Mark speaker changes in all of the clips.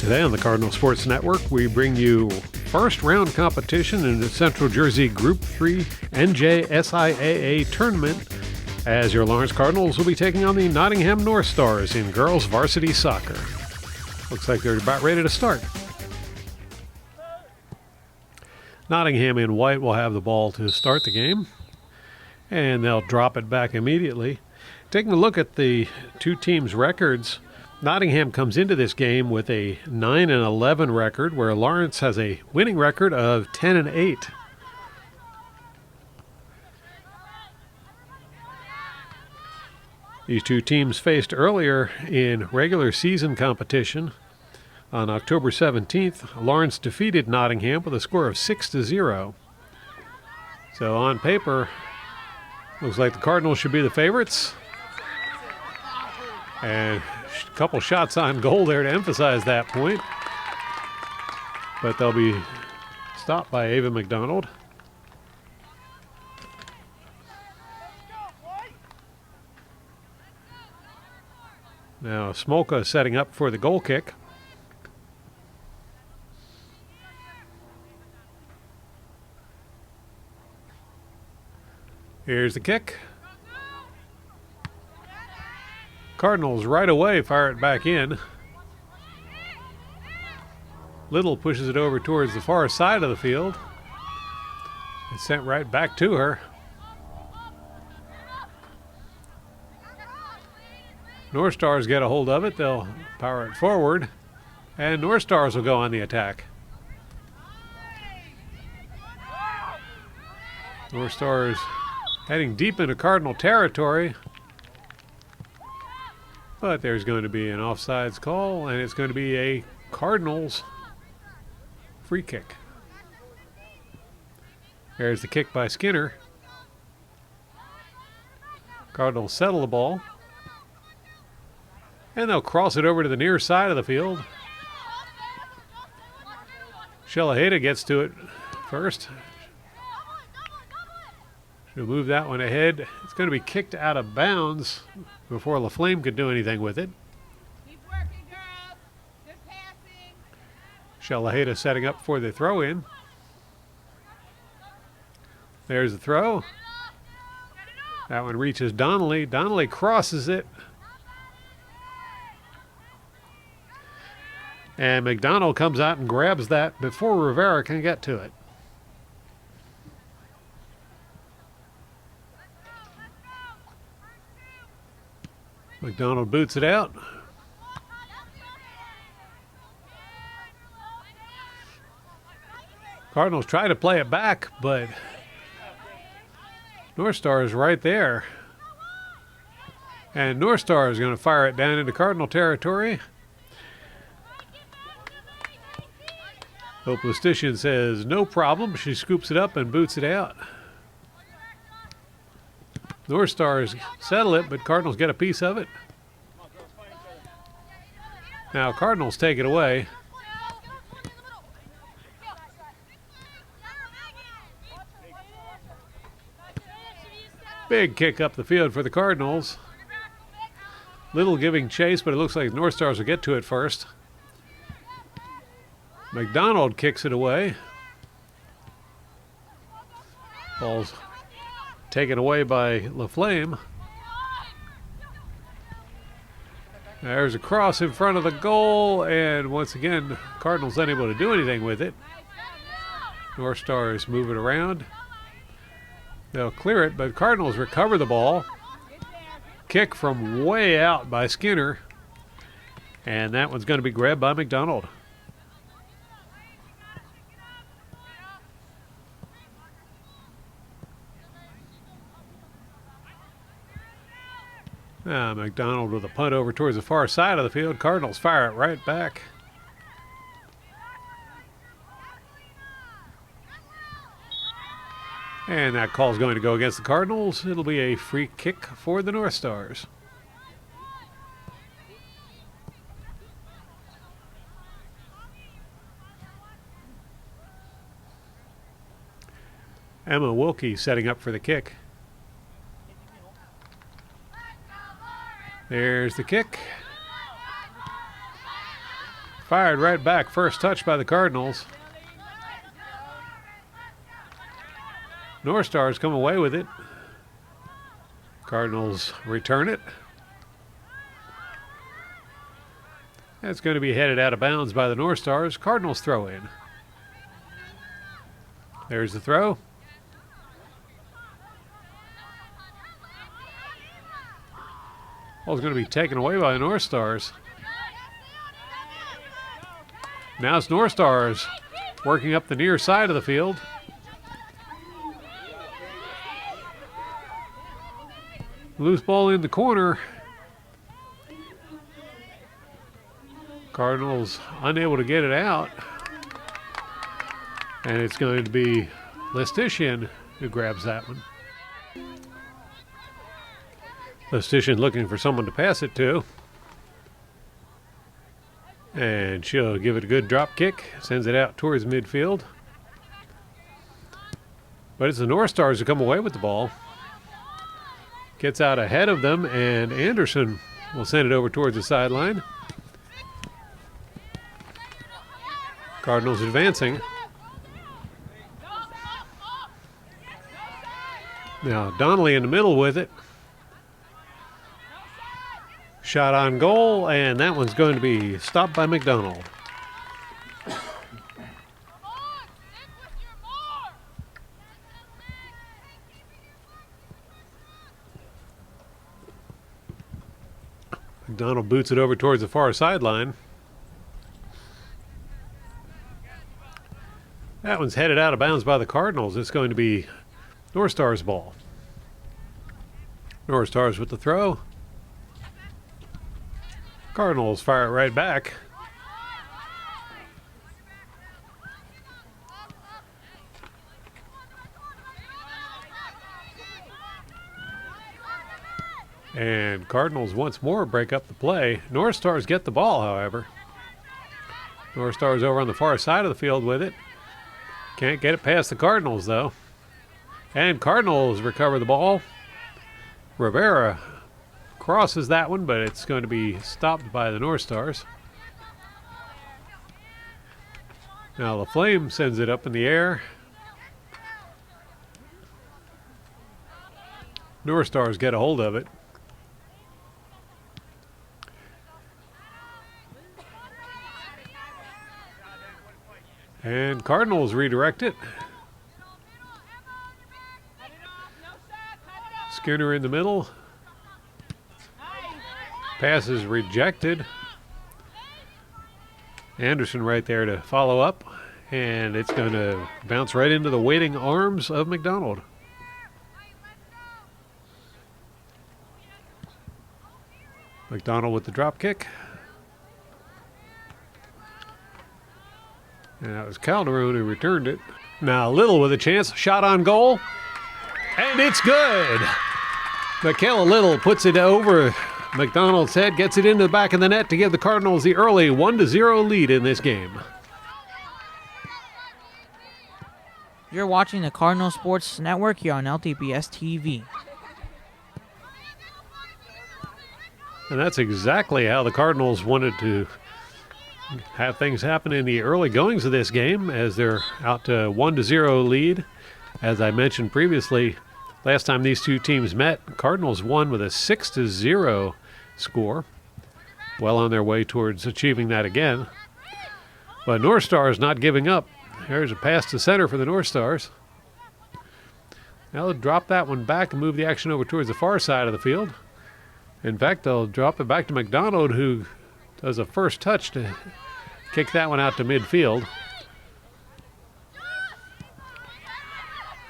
Speaker 1: Today on the Cardinal Sports Network, we bring you first round competition in the Central Jersey Group 3 NJSIAA tournament, as your Lawrence Cardinals will be taking on the Nottingham North Stars in girls varsity soccer. Looks like they're about ready to start. Nottingham in white will have the ball to start the game, and they'll drop it back immediately. Taking a look at the two teams' records, Nottingham comes into this game with a 9-11 record, where Lawrence has a winning record of 10-8. These two teams faced earlier in regular season competition. On October 17th, Lawrence defeated Nottingham with a score of 6-0. So on paper, looks like the Cardinals should be the favorites. And a couple shots on goal there to emphasize that point. But they'll be stopped by Ava McDonald. Now Smolka setting up for the goal kick. Here's the kick. Cardinals right away fire it back in. Little pushes it over towards the far side of the field. It's sent right back to her. North Stars get a hold of it. They'll power it forward, and North Stars will go on the attack. North Stars heading deep into Cardinal territory. But there's going to be an offsides call, and it's going to be a Cardinals free kick. There's the kick by Skinner. Cardinals settle the ball. And they'll cross it over to the near side of the field. Shelaheda gets to it first. She'll move that one ahead. It's going to be kicked out of bounds before LaFlame could do anything with it.
Speaker 2: Keep working, girls. Good passing.
Speaker 1: Shelaheda setting up for the throw-in. There's the throw. That one reaches Donnelly. Donnelly crosses it. And McDonald comes out and grabs that before Rivera can get to it. McDonald boots it out. Cardinals try to play it back, but North Star is right there. And North Star is going to fire it down into Cardinal territory. Hoplastician says no problem. She scoops it up and boots it out. North Stars settle it, but Cardinals get a piece of it. Now Cardinals take it away. Big kick up the field for the Cardinals. Little giving chase, but it looks like North Stars will get to it first. McDonald kicks it away. Ball's taken away by LaFlame. There's a cross in front of the goal, and once again, Cardinals unable to do anything with it. North Stars move it around. They'll clear it, but Cardinals recover the ball. Kick from way out by Skinner, and that one's going to be grabbed by McDonald. McDonald with a punt over towards the far side of the field. Cardinals fire it right back. And that call's going to go against the Cardinals. It'll be a free kick for the North Stars. Emma Wilkie setting up for the kick. There's the kick. Fired right back. First touch by the Cardinals. North Stars come away with it. Cardinals return it. That's going to be headed out of bounds by the North Stars. Cardinals throw in. There's the throw. Ball's going to be taken away by the North Stars. Now it's North Stars working up the near side of the field. Loose ball in the corner. Cardinals unable to get it out. And it's going to be Lestitian who grabs that one. Lestitian looking for someone to pass it to. And she'll give it a good drop kick. Sends it out towards midfield. But it's the North Stars who come away with the ball. Gets out ahead of them, and Anderson will send it over towards the sideline. Cardinals advancing. Now Donnelly in the middle with it. Shot on goal, and that one's going to be stopped by McDonald. McDonald boots it over towards the far sideline. That one's headed out of bounds by the Cardinals. It's going to be North Stars' ball. North Stars with the throw. Cardinals fire it right back. And Cardinals once more break up the play. North Stars get the ball, however. North Stars over on the far side of the field with it. Can't get it past the Cardinals, though. And Cardinals recover the ball. Rivera crosses that one, but it's going to be stopped by the North Stars. Now LaFlame sends it up in the air. North Stars get a hold of it. And Cardinals redirect it. Skinner in the middle. Pass is rejected. Anderson right there to follow up. And it's going to bounce right into the waiting arms of McDonald. McDonald with the drop kick. And that was Calderon who returned it. Now Little with a chance. Shot on goal. And it's good. Michaela Little puts it over McDonald's head. Gets it into the back of the net to give the Cardinals the early 1-0 lead in this game.
Speaker 3: You're watching the Cardinal Sports Network here on LTPS TV.
Speaker 1: And that's exactly how the Cardinals wanted to have things happen in the early goings of this game, as they're out to 1-0 lead. As I mentioned previously, last time these two teams met, Cardinals won with a 6-0 score. Well on their way towards achieving that again. But North Stars not giving up. There's a pass to center for the North Stars. Now they'll drop that one back and move the action over towards the far side of the field. In fact, they'll drop it back to McDonald, who does a first touch to kick that one out to midfield.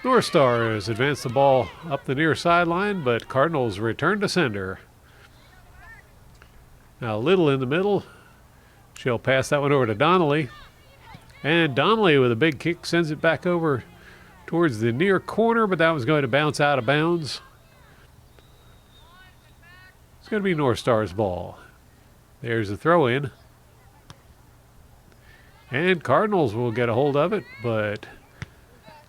Speaker 1: North Stars advance the ball up the near sideline, but Cardinals return to sender. Now Little in the middle. She'll pass that one over to Donnelly. And Donnelly with a big kick sends it back over towards the near corner, but that was going to bounce out of bounds. It's going to be North Stars' ball. There's the throw in. And Cardinals will get a hold of it, but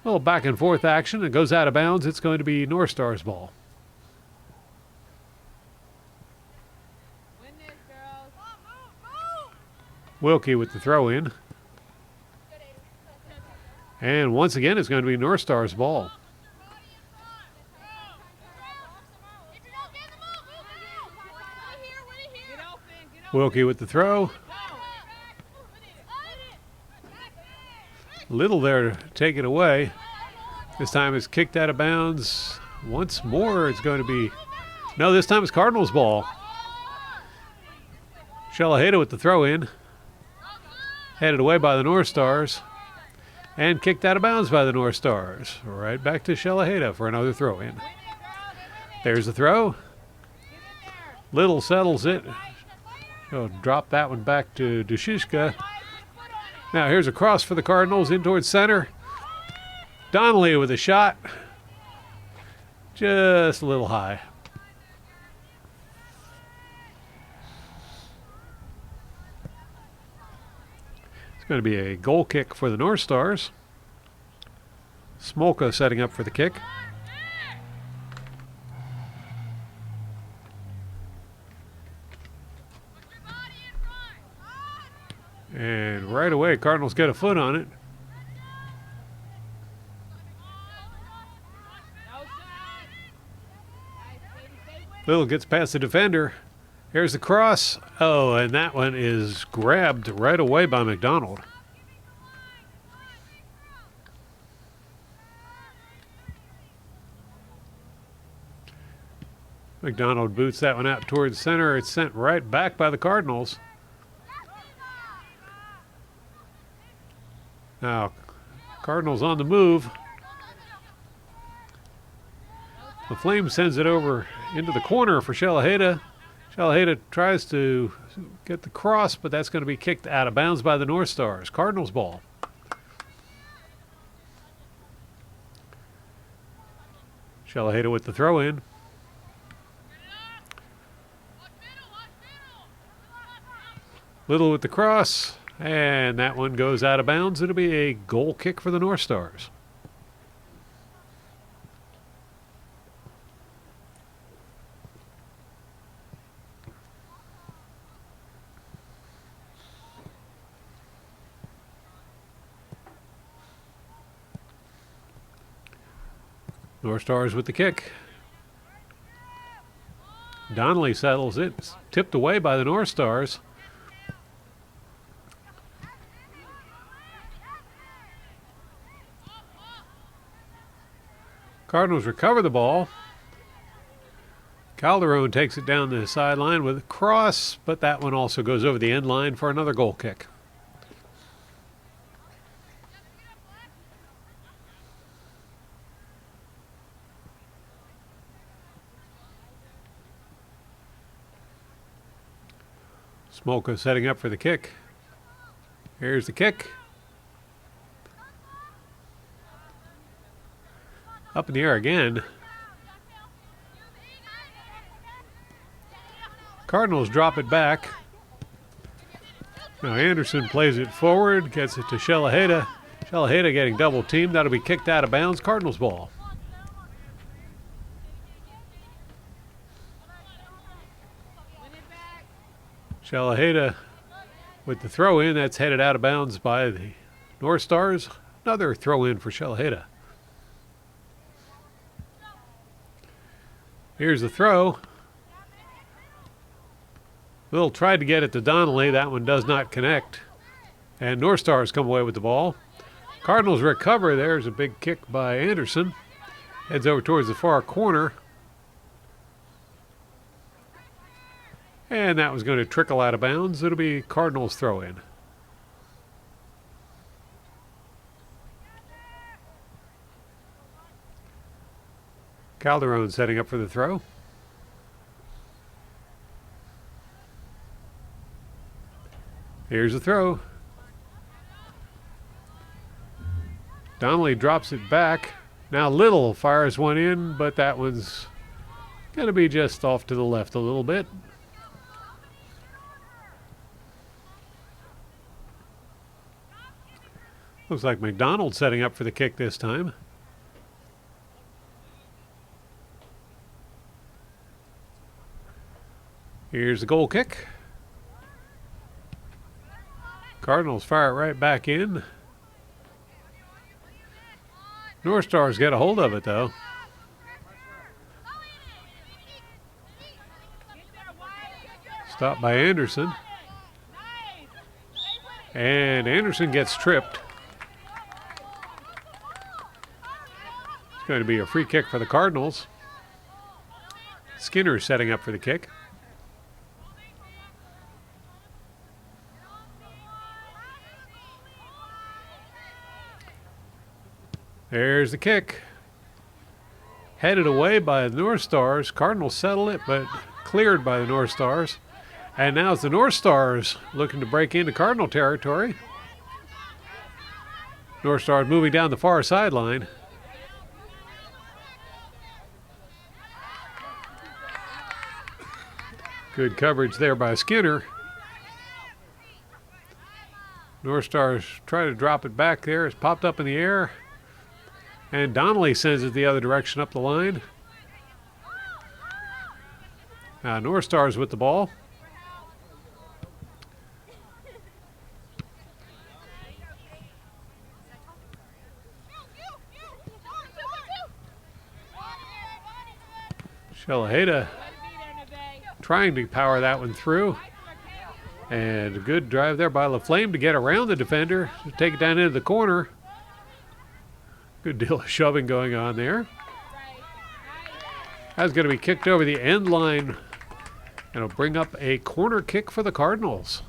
Speaker 1: little back and forth action. It goes out of bounds. It's going to be North Star's ball.
Speaker 2: Win this, girls.
Speaker 1: Wilkie with the throw in. And once again, it's going to be North Star's ball. Wilkie with the throw. Little there to take it away. This time it's kicked out of bounds. Once more, it's going to be... No, this time it's Cardinals ball. Shalaheda with the throw in. Headed away by the North Stars. And kicked out of bounds by the North Stars. Right back to Shalaheda for another throw in. There's the throw. Little settles it. He'll drop that one back to Dushishka. Now here's a cross for the Cardinals in towards center. Donnelly with a shot. Just a little high. It's going to be a goal kick for the North Stars. Smolka setting up for the kick. And right away, Cardinals get a foot on it. Little gets past the defender. Here's the cross. Oh, and that one is grabbed right away by McDonald. McDonald boots that one out towards center. It's sent right back by the Cardinals. Now, Cardinals on the move. The Flame sends it over into the corner for Shalaheda. Shalaheda tries to get the cross, but that's going to be kicked out of bounds by the North Stars. Cardinals ball. Shalaheda with the throw in. Little with the cross. And that one goes out of bounds. It'll be a goal kick for the North Stars. North Stars with the kick. Donnelly settles it. It's tipped away by the North Stars. Cardinals recover the ball. Calderon takes it down the sideline with a cross, but that one also goes over the end line for another goal kick. Smolka setting up for the kick. Here's the kick. Up in the air again. Cardinals drop it back. Now Anderson plays it forward, gets it to Shalaheda. Shalaheda getting double teamed. That'll be kicked out of bounds. Cardinals ball. Shalaheda with the throw in. That's headed out of bounds by the North Stars. Another throw in for Shalaheda. Here's the throw. Little tried to get it to Donnelly. That one does not connect. And North Stars come away with the ball. Cardinals recover. There's a big kick by Anderson. Heads over towards the far corner. And that was going to trickle out of bounds. It'll be Cardinals throw in. Calderon setting up for the throw. Here's the throw. Donnelly drops it back. Now Little fires one in, but that one's going to be just off to the left a little bit. Looks like McDonald setting up for the kick this time. Here's the goal kick. Cardinals fire it right back in. North Stars get a hold of it though. Stopped by Anderson. And Anderson gets tripped. It's going to be a free kick for the Cardinals. Skinner setting up for the kick. There's the kick. Headed away by the North Stars. Cardinals settle it, but cleared by the North Stars. And now it's the North Stars looking to break into Cardinal territory. North Stars moving down the far sideline. Good coverage there by Skinner. North Stars try to drop it back there. It's popped up in the air. And Donnelly sends it the other direction up the line. North Stars with the ball. Shalaheda trying to power that one through. And a good drive there by LaFlame to get around the defender, to take it down into the corner. Good deal of shoving going on there. That's going to be kicked over the end line. And it'll bring up a corner kick for the Cardinals.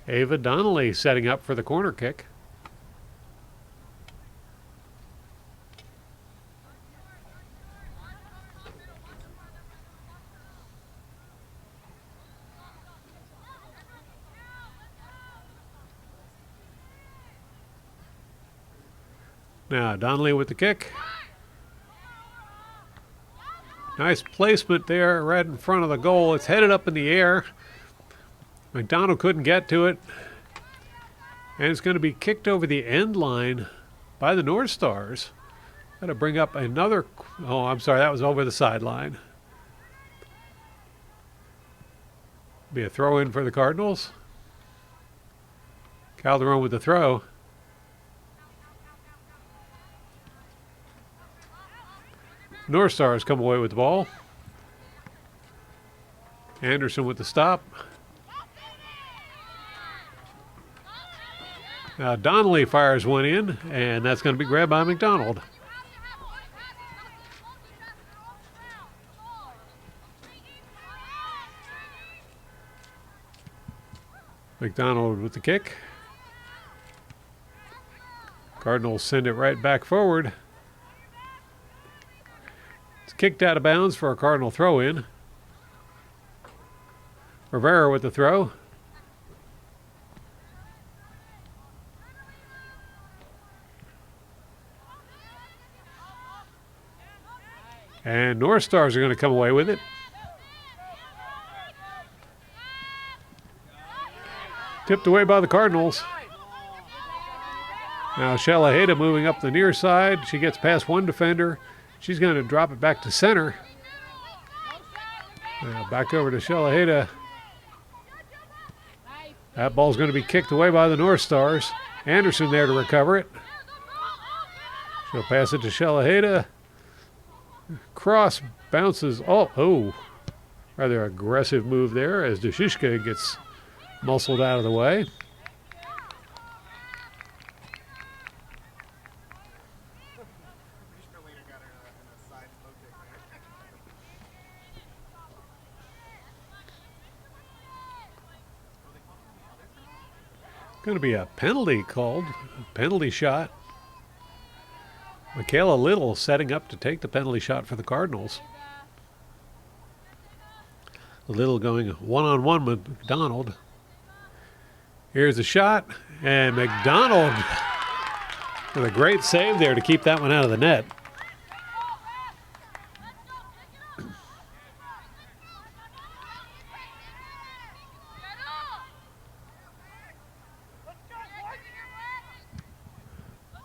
Speaker 1: Ava Donnelly setting up for the corner kick. Now Donnelly with the kick. Nice placement there right in front of the goal. It's headed up in the air. McDonald couldn't get to it. And it's going to be kicked over the end line by the North Stars. Got to bring up another. Oh, I'm sorry. That was over the sideline. Be a throw in for the Cardinals. Calderon with the throw. North Stars come away with the ball. Anderson with the stop. Now Donnelly fires one in, and that's going to be grabbed by McDonald. McDonald with the kick. Cardinals send it right back forward. It's kicked out of bounds for a Cardinal throw-in. Rivera with the throw. And North Stars are going to come away with it. Tipped away by the Cardinals. Now Shalaheda moving up the near side. She gets past one defender. She's going to drop it back to center. Back over to Shalaheda. That ball's going to be kicked away by the North Stars. Anderson there to recover it. She'll pass it to Shalaheda. Cross bounces. Oh, rather aggressive move there as Dushishka gets muscled out of the way. Going to be a penalty called, a penalty shot. Michaela Little setting up to take the penalty shot for the Cardinals. Little going one-on-one with McDonald. Here's a shot, and McDonald With a great save there to keep that one out of the net.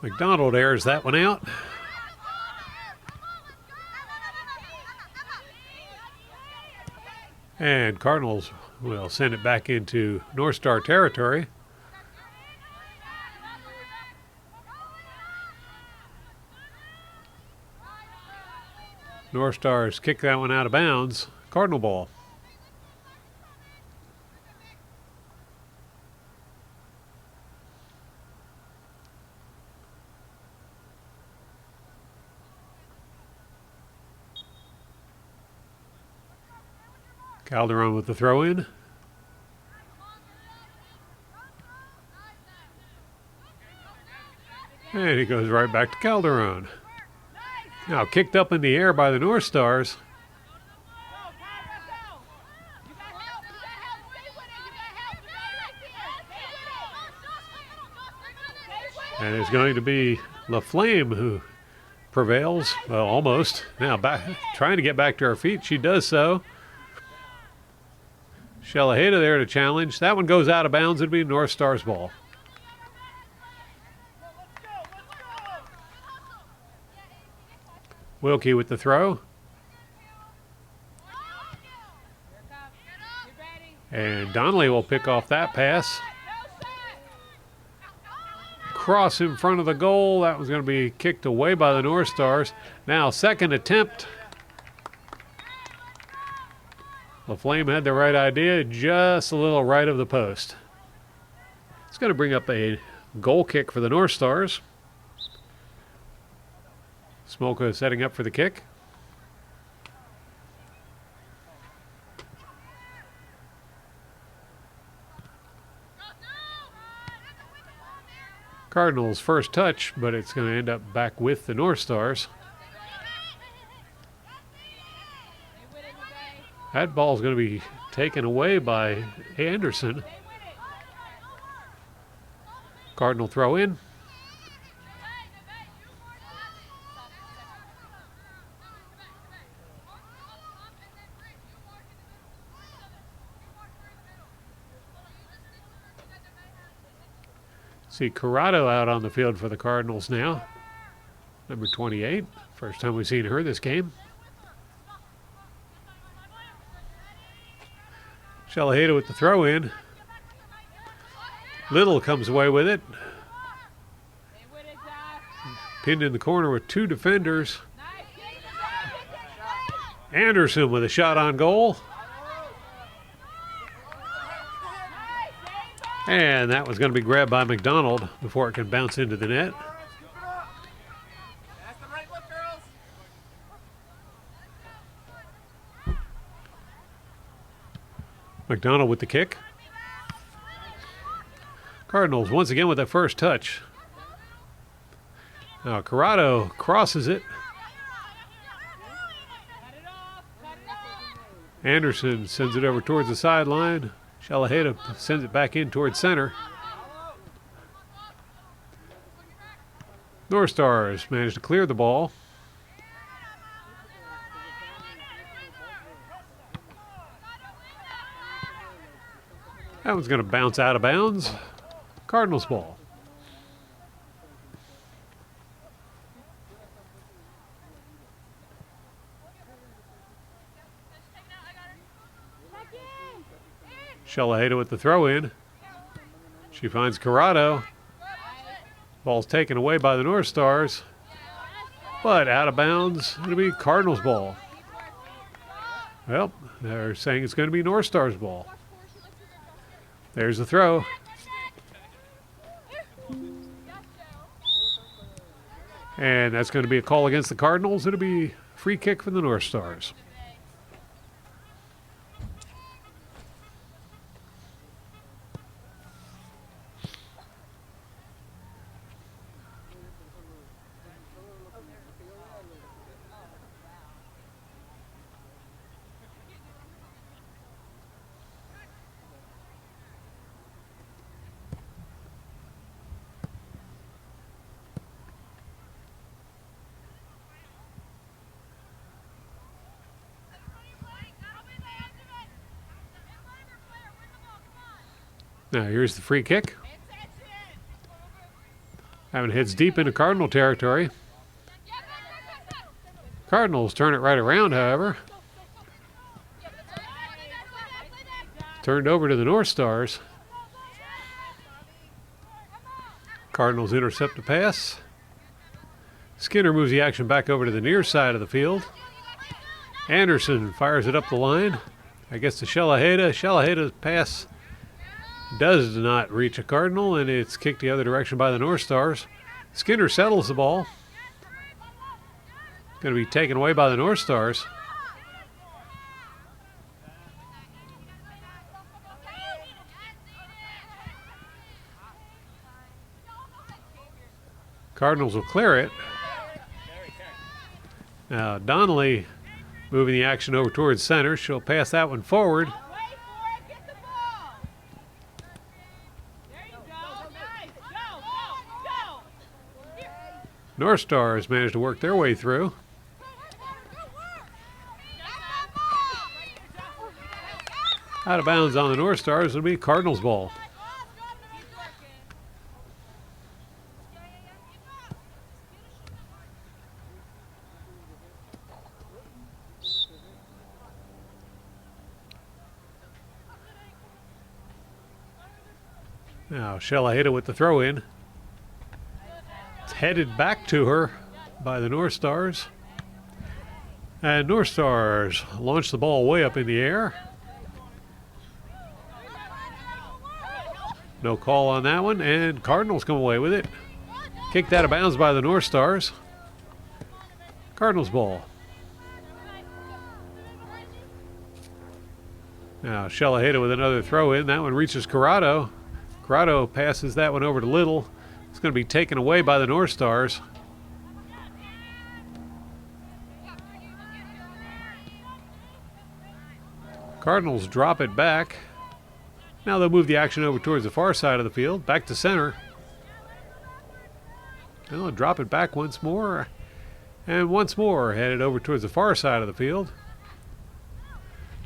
Speaker 1: McDonald airs that one out. And Cardinals will send it back into North Star territory. North Stars kick that one out of bounds. Cardinal ball. Calderon with the throw in. And he goes right back to Calderon. Now kicked up in the air by the North Stars. And it's going to be LaFlame who prevails. Well, almost. Now back, trying to get back to her feet. She does so. Shalaheda there to challenge. That one goes out of bounds. It'll be North Stars ball. Wilkie with the throw. And Donnelly will pick off that pass. Cross in front of the goal. That was going to be kicked away by the North Stars. Now second attempt. LaFlame had the right idea, just a little right of the post. It's going to bring up a goal kick for the North Stars. Smolka setting up for the kick. Cardinals' first touch, but it's going to end up back with the North Stars. That ball's going to be taken away by Anderson. Cardinal throw in. See Corrado out on the field for the Cardinals now. Number 28. First time we've seen her this game. Shalaheda with the throw in. Little comes away with it. Pinned in the corner with two defenders. Anderson with a shot on goal. And that was going to be grabbed by McDonald before it can bounce into the net. McDonald with the kick. Cardinals once again with that first touch. Now Corrado crosses it. Anderson sends it over towards the sideline. Shalaheda sends it back in towards center. North Stars managed to clear the ball. That one's going to bounce out of bounds. Cardinals ball. Shalaheda with the throw in. She finds Corrado. Ball's taken away by the North Stars, but out of bounds. It'll be Cardinals ball. Well, they're saying it's going to be North Stars ball. There's the throw. And that's going to be a call against the Cardinals. It'll be free kick for the North Stars. Now here's the free kick. That one hits deep into Cardinal territory. Cardinals turn it right around, however. Turned over to the North Stars. Cardinals intercept the pass. Skinner moves the action back over to the near side of the field. Anderson fires it up the line. I guess to Shalaheda. Shalaheda's pass does not reach a Cardinal, and it's kicked the other direction by the North Stars. Skinner settles the ball. Going to be taken away by the North Stars. Cardinals will clear it. Now Donnelly moving the action over towards center. She'll pass that one forward.
Speaker 2: Wait for it. Get the ball. There you go. Nice. Go.
Speaker 1: North Stars managed to work their way through. Out of bounds on the North Stars. It'll be Cardinals ball. Now Shalaheda with the throw in. It's headed back to her by the North Stars. And North Stars launch the ball way up in the air. No call on that one, and Cardinals come away with it. Kicked out of bounds by the North Stars. Cardinals ball. Now Shalaheda with another throw in. That one reaches Corrado. Corrado passes that one over to Little. It's going to be taken away by the North Stars. Cardinals drop it back. Now they'll move the action over towards the far side of the field, back to center. And they'll drop it back once more. And once more headed over towards the far side of the field.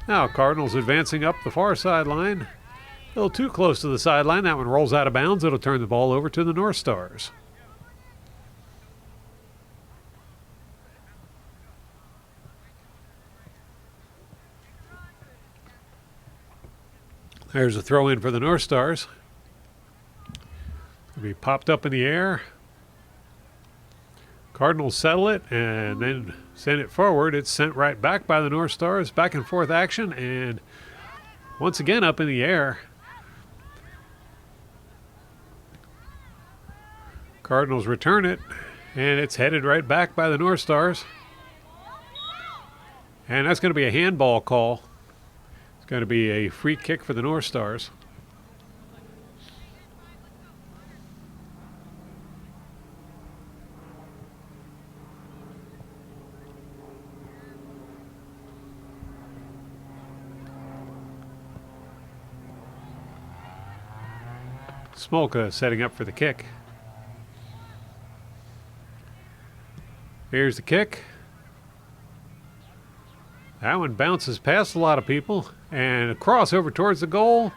Speaker 1: Now Cardinals advancing up the far sideline. A little too close to the sideline. That one rolls out of bounds. It'll turn the ball over to the North Stars. There's a throw in for the North Stars. It'll be popped up in the air. Cardinals settle it and then send it forward. It's sent right back by the North Stars. Back and forth action, and once again up in the air. Cardinals return it, and it's headed right back by the North Stars. And that's going to be a handball call. It's going to be a free kick for the North Stars. Smolka setting up for the kick. Here's the kick. That one bounces past a lot of people and across over towards the goal.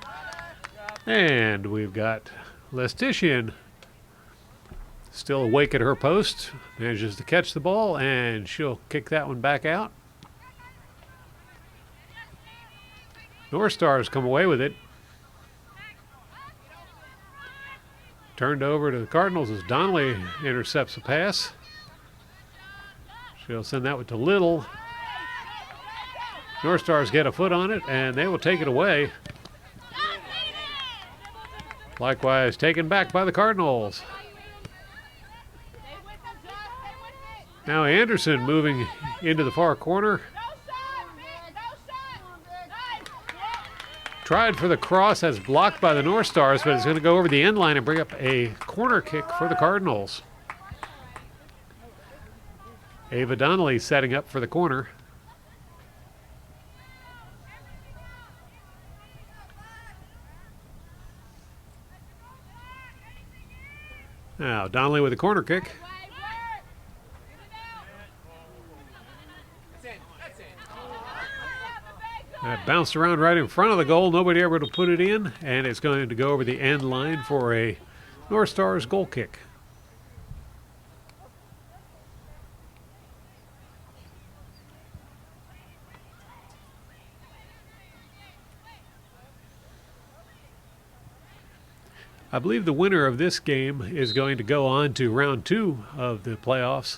Speaker 1: And we've got Lestitian still awake at her post. Manages to catch the ball, and she'll kick that one back out. North Stars come away with it. Turned over to the Cardinals as Donnelly intercepts the pass. She'll send that one to Little. North Stars get a foot on it, and they will take it away. Likewise taken back by the Cardinals. Now Anderson moving into the far corner. Tried for the cross, as blocked by the North Stars, but it's going to go over the end line and bring up a corner kick for the Cardinals. Ava Donnelly setting up for the corner. Now Donnelly with a corner kick. That bounced around right in front of the goal. Nobody able to put it in, and it's going to go over the end line for a North Stars goal kick. I believe the winner of this game is going to go on to round 2 of the playoffs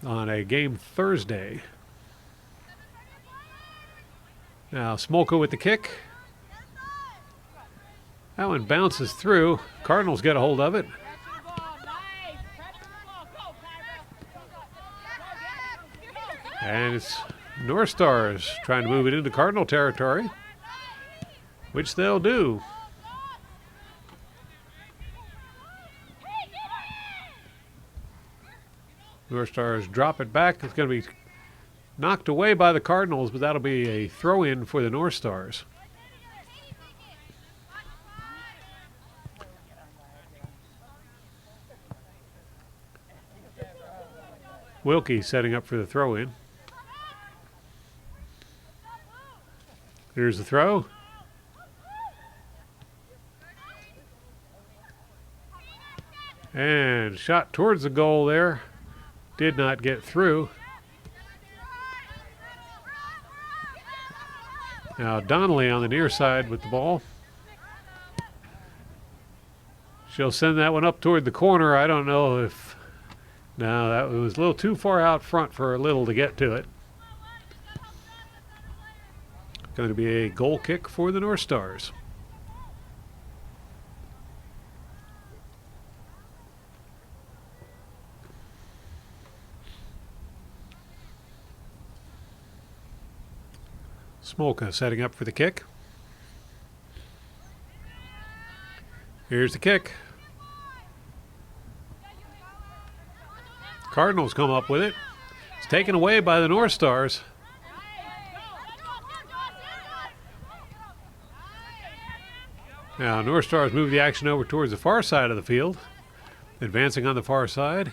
Speaker 1: on a game Thursday. Now Smolka with the kick. That one bounces through. Cardinals get a hold of it. And it's North Stars trying to move it into Cardinal territory, which they'll do. North Stars drop it back. It's going to be knocked away by the Cardinals, but that'll be a throw-in for the North Stars. Wilkie setting up for the throw-in. Here's the throw. And shot towards the goal there. Did not get through. Now Donnelly on the near side with the ball. She'll send that one up toward the corner. I don't know if... No, that was a little too far out front for Little to get to it. Going to be a goal kick for the North Stars. Smolka setting up for the kick. Here's the kick. Cardinals come up with it. It's taken away by the North Stars. Now North Stars move the action over towards the far side of the field. Advancing on the far side.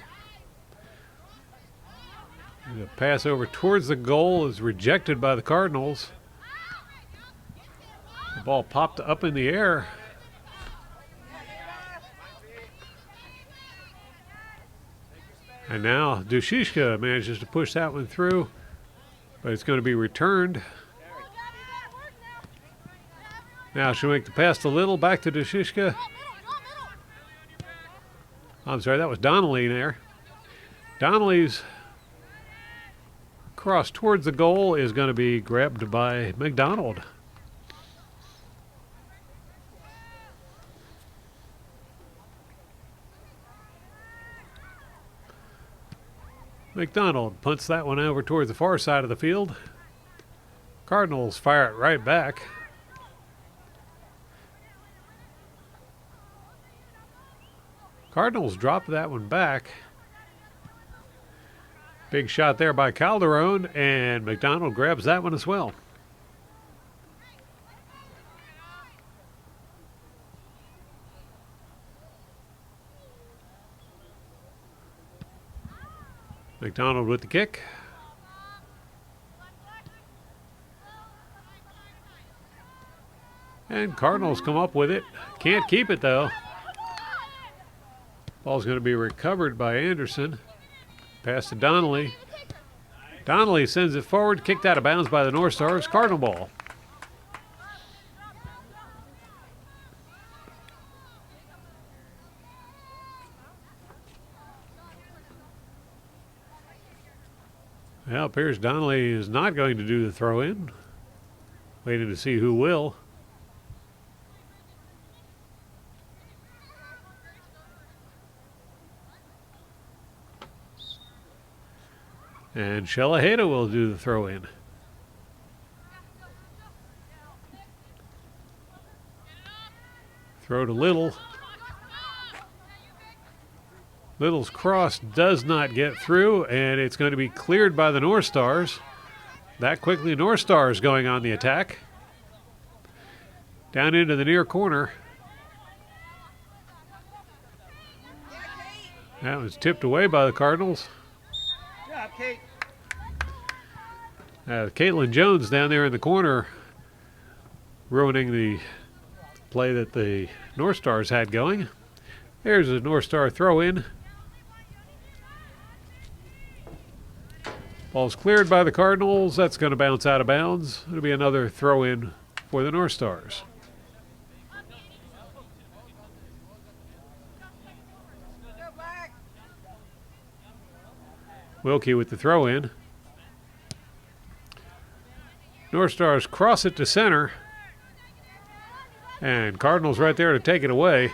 Speaker 1: The pass over towards the goal is rejected by the Cardinals. The ball popped up in the air. And now Dushishka manages to push that one through, but it's going to be returned. Now she'll make the pass to Little, back to Dushishka. I'm sorry, that was Donnelly there. Donnelly's cross towards the goal is going to be grabbed by McDonald. McDonald punts that one over towards the far side of the field. Cardinals fire it right back. Cardinals drop that one back. Big shot there by Calderon, and McDonald grabs that one as well. McDonald with the kick. And Cardinals come up with it. Can't keep it though. Ball's going to be recovered by Anderson. Pass to Donnelly. Donnelly sends it forward, kicked out of bounds by the North Stars. Cardinal ball. Well, it appears Donnelly is not going to do the throw-in. Waiting to see who will. And Shelaheda will do the throw-in. Throw to Little. Little's cross does not get through, and it's going to be cleared by the North Stars. That quickly, North Stars going on the attack. Down into the near corner. That was tipped away by the Cardinals. Caitlin Jones down there in the corner ruining the play that the North Stars had going. There's a North Star throw in. Ball's cleared by the Cardinals. That's going to bounce out of bounds. It'll be another throw in for the North Stars. Wilkie with the throw in. North Stars cross it to center. And Cardinals right there to take it away.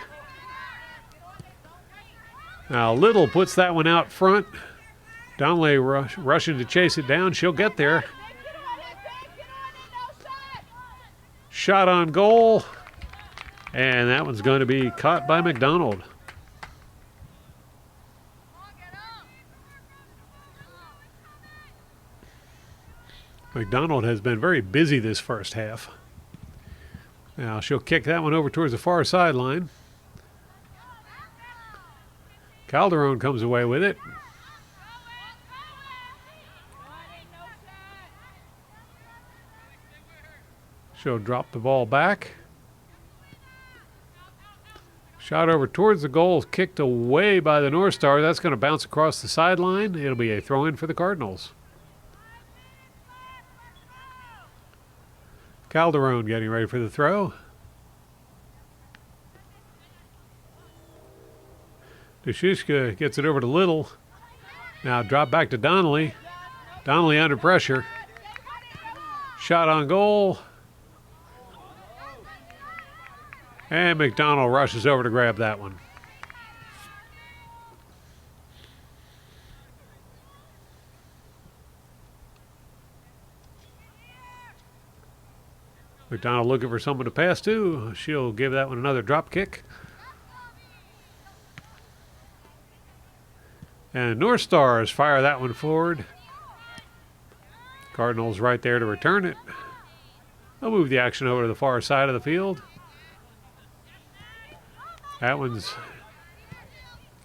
Speaker 1: Now Little puts that one out front. Donnelly rushing to chase it down. She'll get there. Shot on goal. And that one's going to be caught by McDonald. McDonald has been very busy this first half. Now she'll kick that one over towards the far sideline. Calderon comes away with it. She'll drop the ball back. Shot over towards the goal, kicked away by the North Star. That's going to bounce across the sideline. It'll be a throw-in for the Cardinals. Calderon getting ready for the throw. Dushushka gets it over to Little. Now drop back to Donnelly. Donnelly under pressure. Shot on goal. And McDonald rushes over to grab that one. McDonald looking for someone to pass to. She'll give that one another drop kick. And North Stars fire that one forward. Cardinals right there to return it. They'll move the action over to the far side of the field. That one's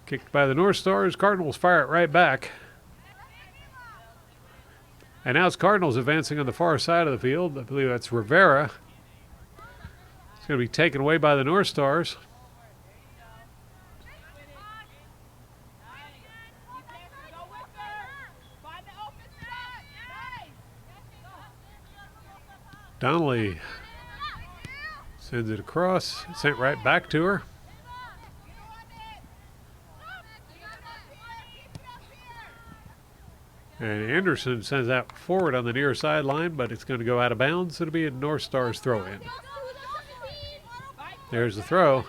Speaker 1: kicked by the North Stars. Cardinals fire it right back. And now it's Cardinals advancing on the far side of the field. I believe that's Rivera. It's going to be taken away by the North Stars. Donnelly sends it across. Sent right back to her. And Anderson sends that forward on the near sideline, but it's going to go out of bounds. It'll be a North Stars throw-in. There's the throw.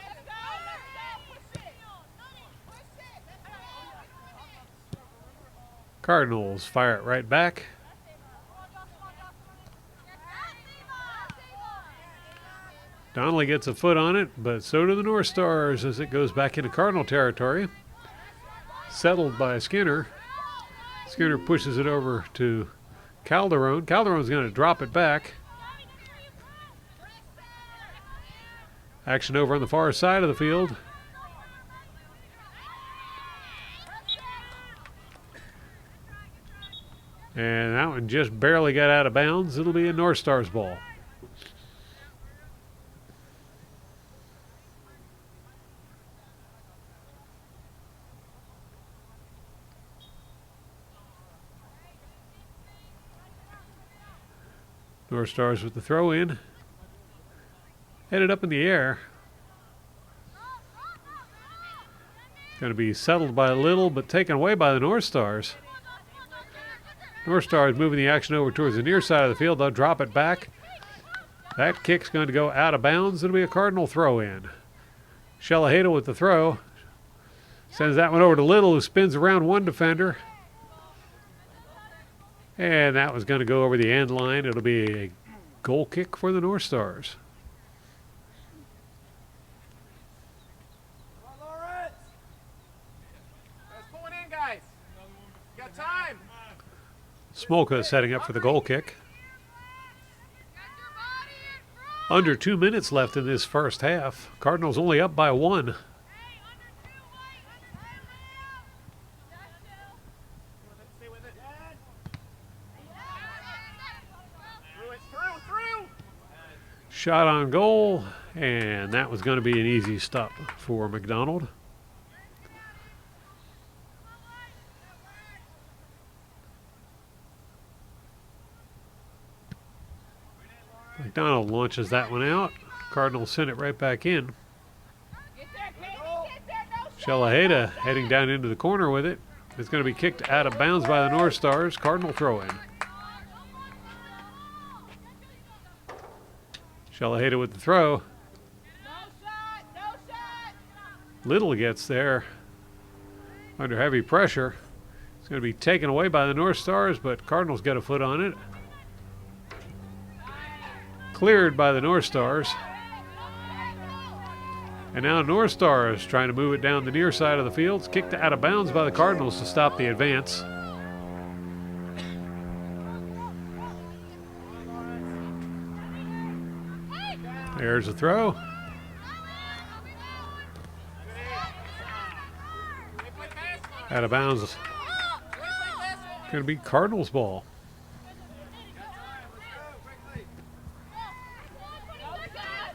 Speaker 1: Cardinals fire it right back. Donnelly gets a foot on it, but so do the North Stars as it goes back into Cardinal territory. Settled by Skinner. Skinner pushes it over to Calderon. Calderon's going to drop it back. Action over on the far side of the field. And that one just barely got out of bounds. It'll be a North Stars ball. North Stars with the throw in. Headed up in the air. Going to be settled by Little, but taken away by the North Stars. North Stars moving the action over towards the near side of the field. They'll drop it back. That kick's going to go out of bounds. It'll be a Cardinal throw in. Shelaheda with the throw. Sends that one over to Little, who spins around one defender. And that was going to go over the end line. It'll be a goal kick for the North Stars. Smolka setting up for the goal kick. Under 2 minutes left in this first half. Cardinals only up by 1. Shot on goal, and that was going to be an easy stop for McDonald. McDonald launches that one out. Cardinals send it right back in. Shalaheda heading down into the corner with it. It's going to be kicked out of bounds by the North Stars. Cardinal throw in. Shalaheda with the throw. Little gets there under heavy pressure. It's going to be taken away by the North Stars, but Cardinals get a foot on it. Cleared by the North Stars. And now North Stars trying to move it down the near side of the field. It's kicked out of bounds by the Cardinals to stop the advance. There's a throw. Out of bounds. Going to be Cardinals ball.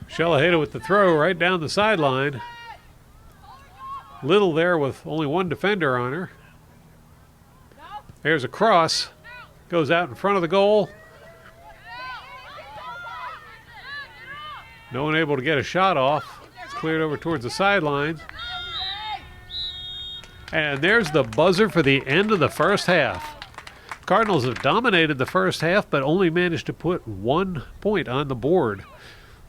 Speaker 1: Shalaheda with the throw right down the sideline. Little there with only one defender on her. There's a cross. Goes out in front of the goal. No one able to get a shot off. It's cleared over towards the sideline. And there's the buzzer for the end of the first half. Cardinals have dominated the first half, but only managed to put 1 point on the board.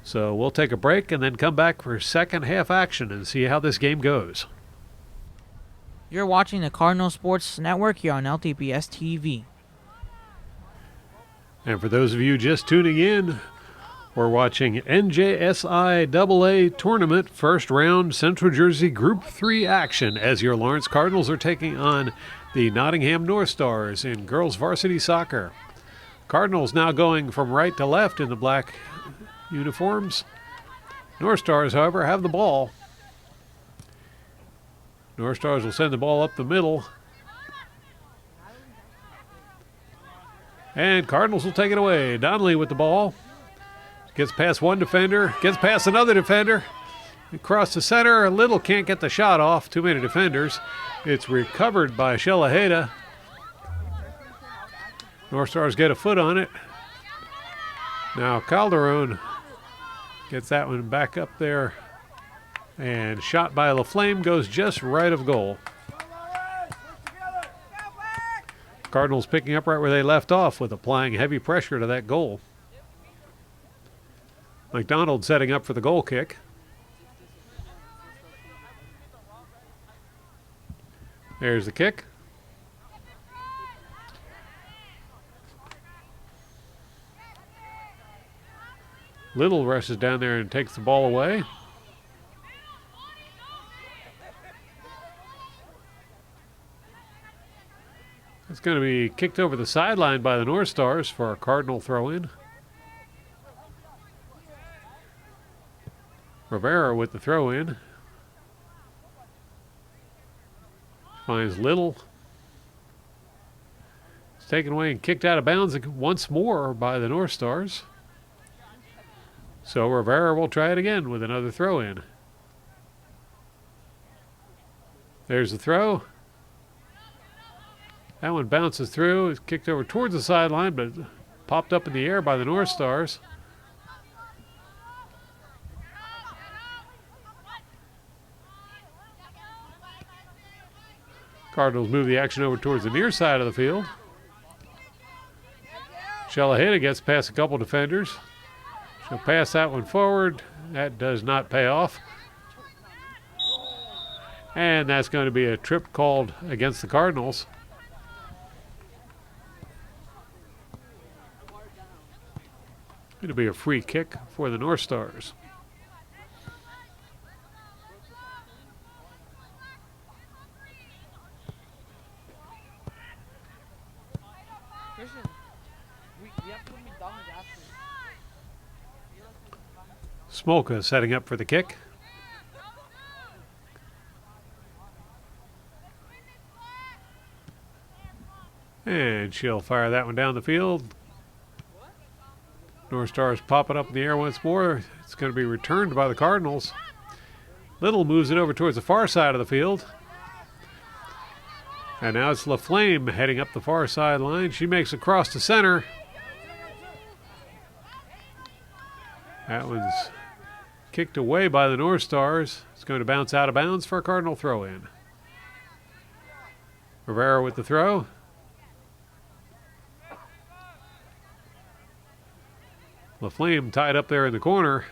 Speaker 1: So we'll take a break and then come back for second half action and see how this game goes.
Speaker 3: You're watching the Cardinal Sports Network here on LTPS TV.
Speaker 1: And for those of you just tuning in, we're watching NJSIAA Tournament First Round Central Jersey Group 3 action as your Lawrence Cardinals are taking on the Nottingham North Stars in girls varsity soccer. Cardinals now going from right to left in the black uniforms. North Stars, however, have the ball. North Stars will send the ball up the middle. And Cardinals will take it away. Donnelly with the ball. Gets past one defender. Gets past another defender. Across the center. Little can't get the shot off. Too many defenders. It's recovered by Shalaheda. North Stars get a foot on it. Now Calderon gets that one back up there. And shot by LaFlame goes just right of goal. Cardinals picking up right where they left off with applying heavy pressure to that goal. McDonald setting up for the goal kick. There's the kick. Little rushes down there and takes the ball away. It's going to be kicked over the sideline by the North Stars for a Cardinal throw-in. Rivera with the throw-in. Finds Little. It's taken away and kicked out of bounds once more by the North Stars. So Rivera will try it again with another throw-in. There's the throw. That one bounces through. It's kicked over towards the sideline, but popped up in the air by the North Stars. Cardinals move the action over towards the near side of the field. Shalaheda gets past a couple defenders. She'll pass that one forward. That does not pay off. And that's going to be a trip called against the Cardinals. It'll be a free kick for the North Stars. Smolka setting up for the kick. And she'll fire that one down the field. North Stars pop it up in the air once more. It's going to be returned by the Cardinals. Little moves it over towards the far side of the field. And now it's LaFlame heading up the far sideline. She makes a cross to center. That one's kicked away by the North Stars. It's going to bounce out of bounds for a Cardinal throw-in. Rivera with the throw. LaFlame tied up there in the corner.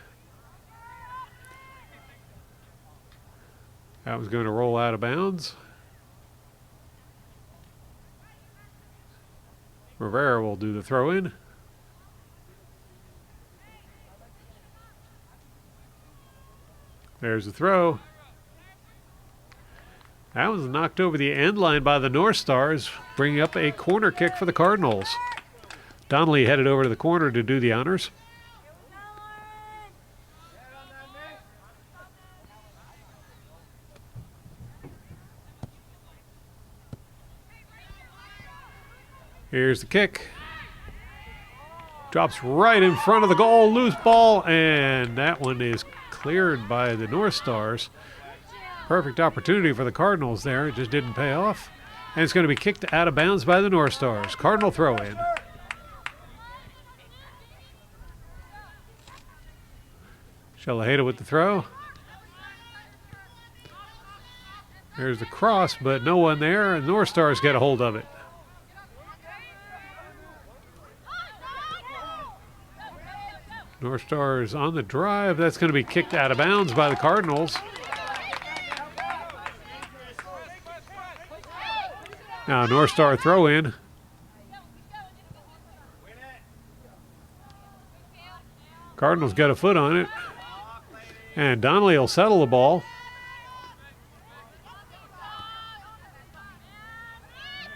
Speaker 1: That was going to roll out of bounds. Rivera will do the throw-in. There's the throw. That was knocked over the end line by the North Stars, bringing up a corner kick for the Cardinals. Donnelly headed over to the corner to do the honors. Here's the kick. Drops right in front of the goal, loose ball, and that one is cleared by the North Stars. Perfect opportunity for the Cardinals there. It just didn't pay off. And it's going to be kicked out of bounds by the North Stars. Cardinal throw in. Shalaheda with the throw. There's the cross, but no one there. And North Stars get a hold of it. North Stars on the drive. That's going to be kicked out of bounds by the Cardinals. Now North Star throw in. Cardinals got a foot on it. And Donnelly will settle the ball.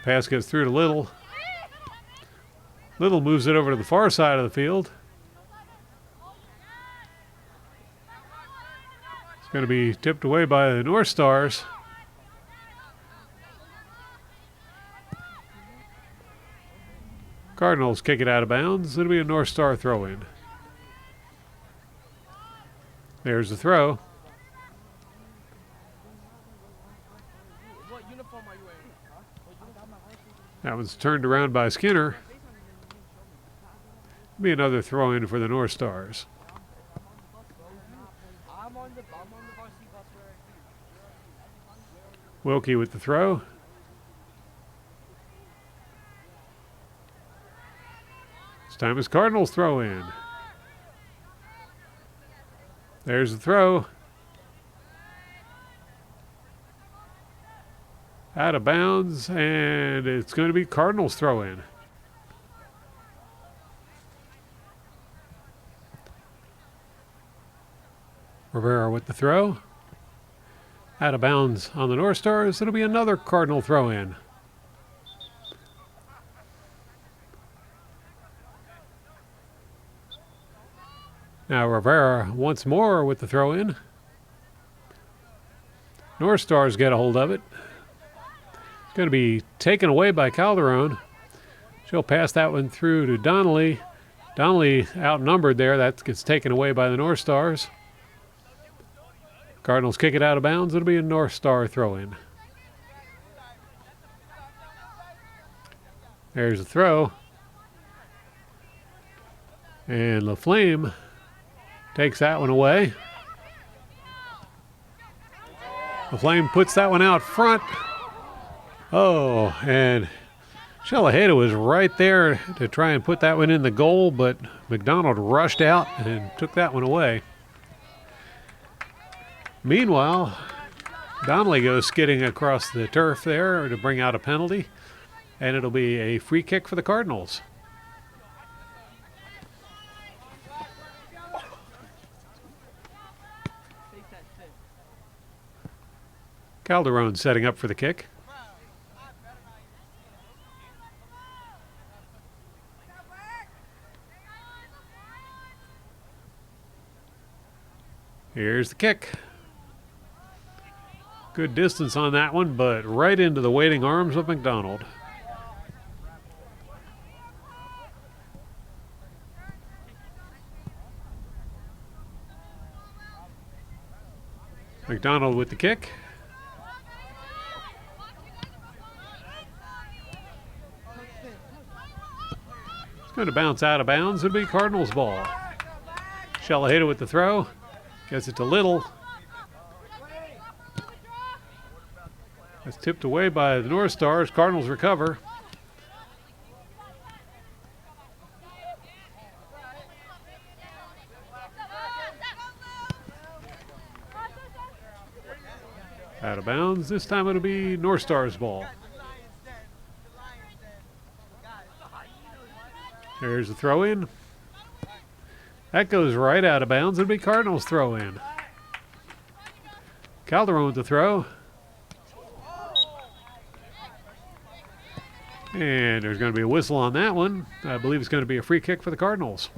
Speaker 1: Pass gets through to Little. Little moves it over to the far side of the field. It's going to be tipped away by the North Stars. Cardinals kick it out of bounds. It'll be a North Star throw-in. There's the throw. That one's turned around by Skinner. Be another throw-in for the North Stars. Wilkie with the throw. This time is Cardinals throw in. There's the throw. Out of bounds, and it's going to be Cardinals throw in. Rivera with the throw. Out of bounds on the North Stars. It'll be another Cardinal throw in. Now Rivera once more with the throw in. North Stars get a hold of it. It's going to be taken away by Calderon. She'll pass that one through to Donnelly. Donnelly outnumbered there. That gets taken away by the North Stars. Cardinals kick it out of bounds. It'll be a North Star throw in. There's the throw. And LaFlame takes that one away. LaFlame puts that one out front. Oh, and Shalaheda was right there to try and put that one in the goal, but McDonald rushed out and took that one away. Meanwhile, Donnelly goes skidding across the turf there to bring out a penalty, and it'll be a free kick for the Cardinals. Calderon setting up for the kick. Here's the kick. Good distance on that one, but right into the waiting arms of McDonald. McDonald with the kick. It's going to bounce out of bounds. It'll be Cardinals ball. Shalaheda with the throw. Gets it to Little. It's tipped away by the North Stars. Cardinals recover. Out of bounds. This time it'll be North Stars ball. There's the throw in. That goes right out of bounds. It'll be Cardinals throw in. Calderon with the throw. And there's going to be a whistle on that one. I believe it's going to be a free kick for the Cardinals.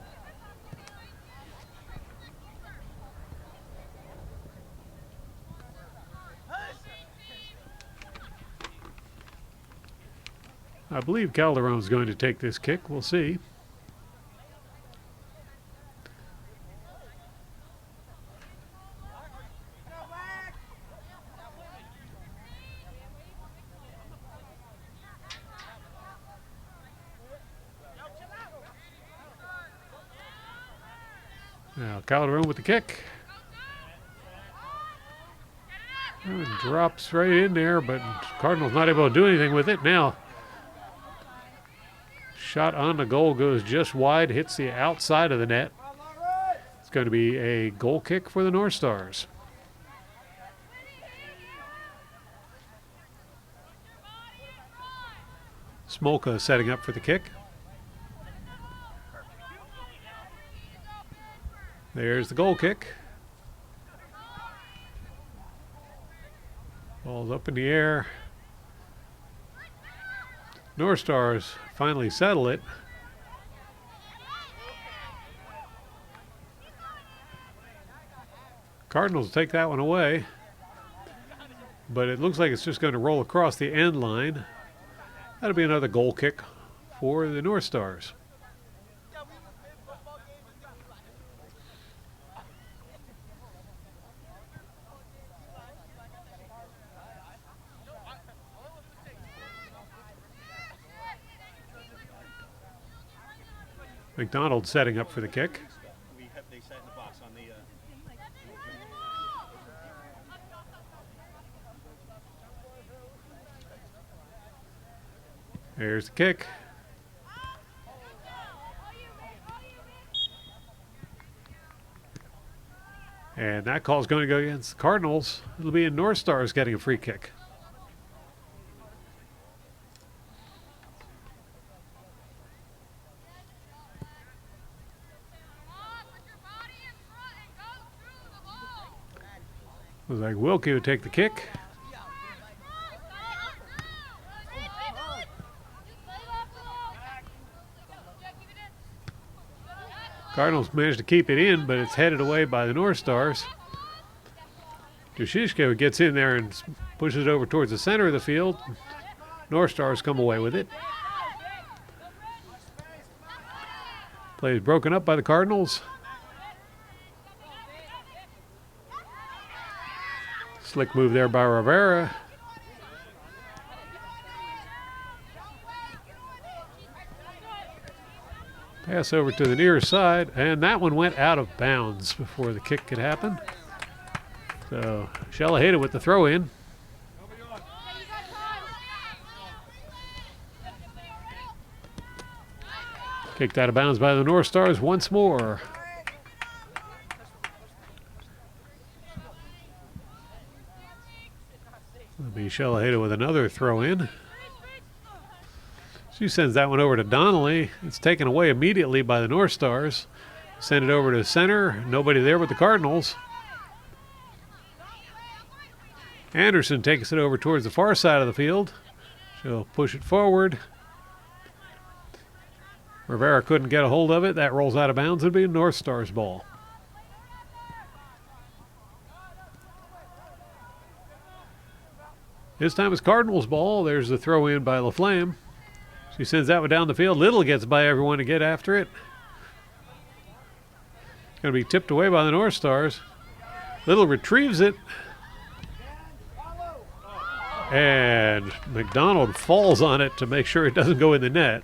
Speaker 1: I believe Calderon's going to take this kick. We'll see. Now Calderon with the kick. And drops right in there, but Cardinals not able to do anything with it now. Shot on the goal goes just wide, hits the outside of the net. It's going to be a goal kick for the North Stars. Smolka setting up for the kick. There's the goal kick. Ball's up in the air. North Stars finally settle it. Cardinals take that one away. But it looks like it's just going to roll across the end line. That'll be another goal kick for the North Stars. McDonald setting up for the kick. There's the kick. And that call's going to go against the Cardinals. It'll be in North Stars getting a free kick. Looks like Wilkie would take the kick. Cardinals managed to keep it in, but it's headed away by the North Stars. Dushishko gets in there and pushes it over towards the center of the field. North Stars come away with it. Play is broken up by the Cardinals. Slick move there by Rivera. Pass over to the near side, and that one went out of bounds before the kick could happen. So Shalaheda with the throw in. Kicked out of bounds by the North Stars once more. It'll be Shalaheda with another throw in. She sends that one over to Donnelly. It's taken away immediately by the North Stars. Send it over to center. Nobody there but the Cardinals. Anderson takes it over towards the far side of the field. She'll push it forward. Rivera couldn't get a hold of it. That rolls out of bounds. It'll be a North Stars ball. This time it's Cardinals ball. There's the throw in by LaFlamme. She sends that one down the field. Little gets by everyone to get after it. It's going to be tipped away by the North Stars. Little retrieves it. And McDonald falls on it to make sure it doesn't go in the net.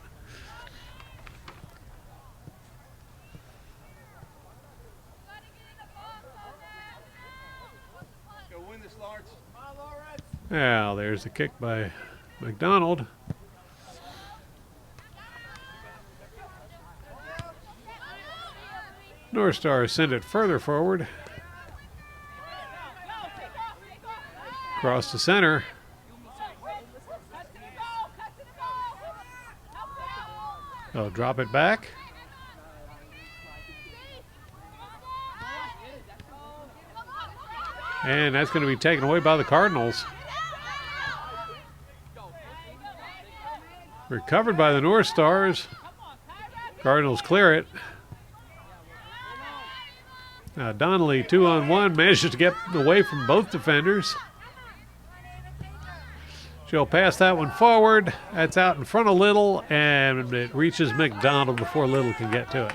Speaker 1: Now there's the kick by McDonald. North Stars send it further forward. Across the center. They'll drop it back. And that's going to be taken away by the Cardinals. Recovered by the North Stars. Cardinals clear it. Now Donnelly, 2-on-1, manages to get away from both defenders. She'll pass that one forward. That's out in front of Little, and it reaches McDonald before Little can get to it.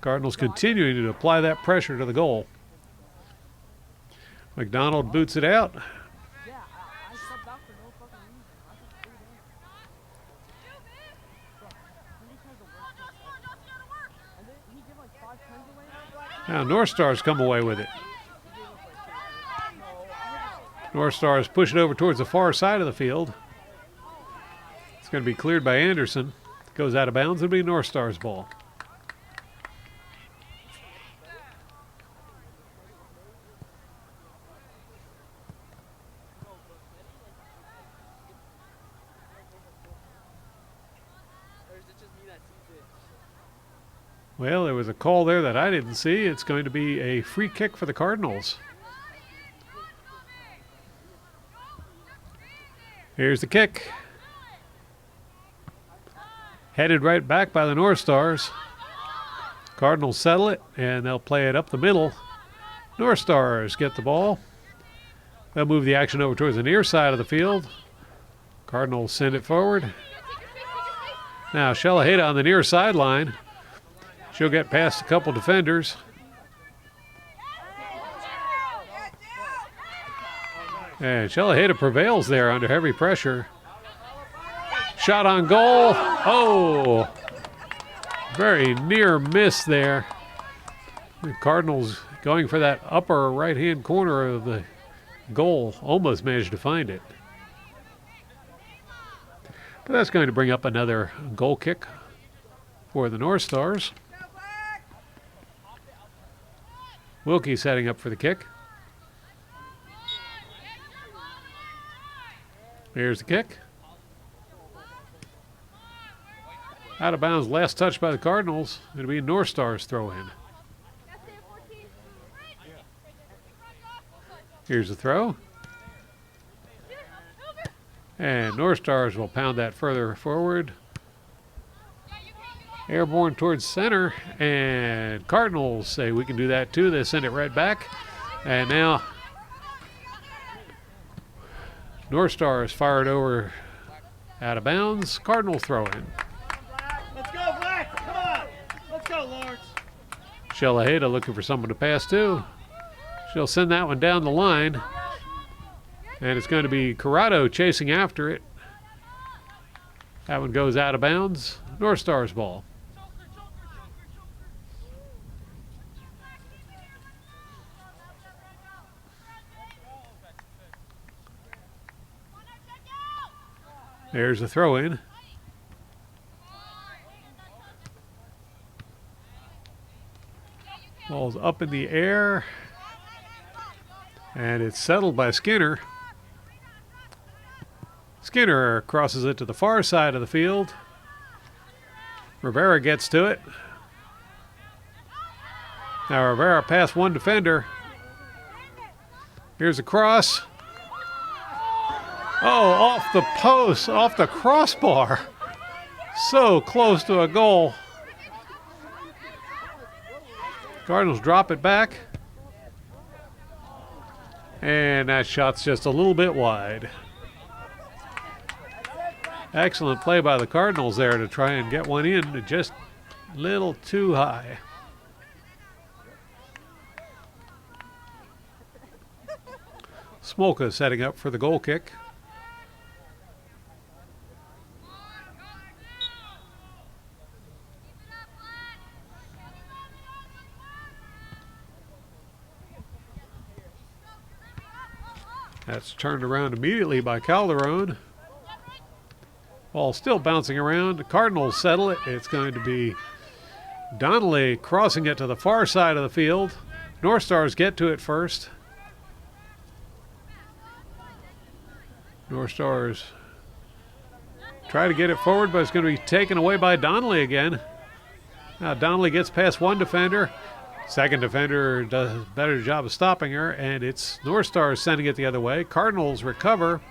Speaker 1: Cardinals continuing to apply that pressure to the goal. McDonald boots it out. Now North Stars come away with it. North Stars push it over towards the far side of the field. It's going to be cleared by Anderson. Goes out of bounds. It'll be North Stars' ball. Well, there was a call there that I didn't see. It's going to be a free kick for the Cardinals. Here's the kick. Headed right back by the North Stars. Cardinals settle it, and they'll play it up the middle. North Stars get the ball. They'll move the action over towards the near side of the field. Cardinals send it forward. Now Shalaheda on the near sideline. She'll get past a couple defenders. And Shalaheda prevails there under heavy pressure. Shot on goal. Oh, very near miss there. The Cardinals going for that upper right-hand corner of the goal. Almost managed to find it. But that's going to bring up another goal kick for the North Stars. Wilkie setting up for the kick. Here's the kick. Out of bounds, last touch by the Cardinals. It'll be North Stars throw in. Here's the throw. And North Stars will pound that further forward. Airborne towards center, and Cardinals say we can do that too. They send it right back. And now North Stars fired over out of bounds. Cardinal throw in.
Speaker 4: Let's go, Black. Come on. Let's go, Lawrence.
Speaker 1: Shalaheda looking for someone to pass to. She'll send that one down the line. And it's going to be Corrado chasing after it. That one goes out of bounds. North Stars ball. There's a throw in. Ball's up in the air. And it's settled by Skinner. Skinner crosses it to the far side of the field. Rivera gets to it. Now Rivera past one defender. Here's a cross. Oh, off the post, off the crossbar. So close to a goal. Cardinals drop it back. And that shot's just a little bit wide. Excellent play by the Cardinals there to try and get one in, just a little too high. Smolka setting up for the goal kick. That's turned around immediately by Calderon. Ball still bouncing around. The Cardinals settle it. It's going to be Donnelly crossing it to the far side of the field. North Stars get to it first. North Stars try to get it forward, but it's going to be taken away by Donnelly again. Now Donnelly gets past one defender. Second defender does a better job of stopping her, and it's North Stars sending it the other way. Cardinals recover.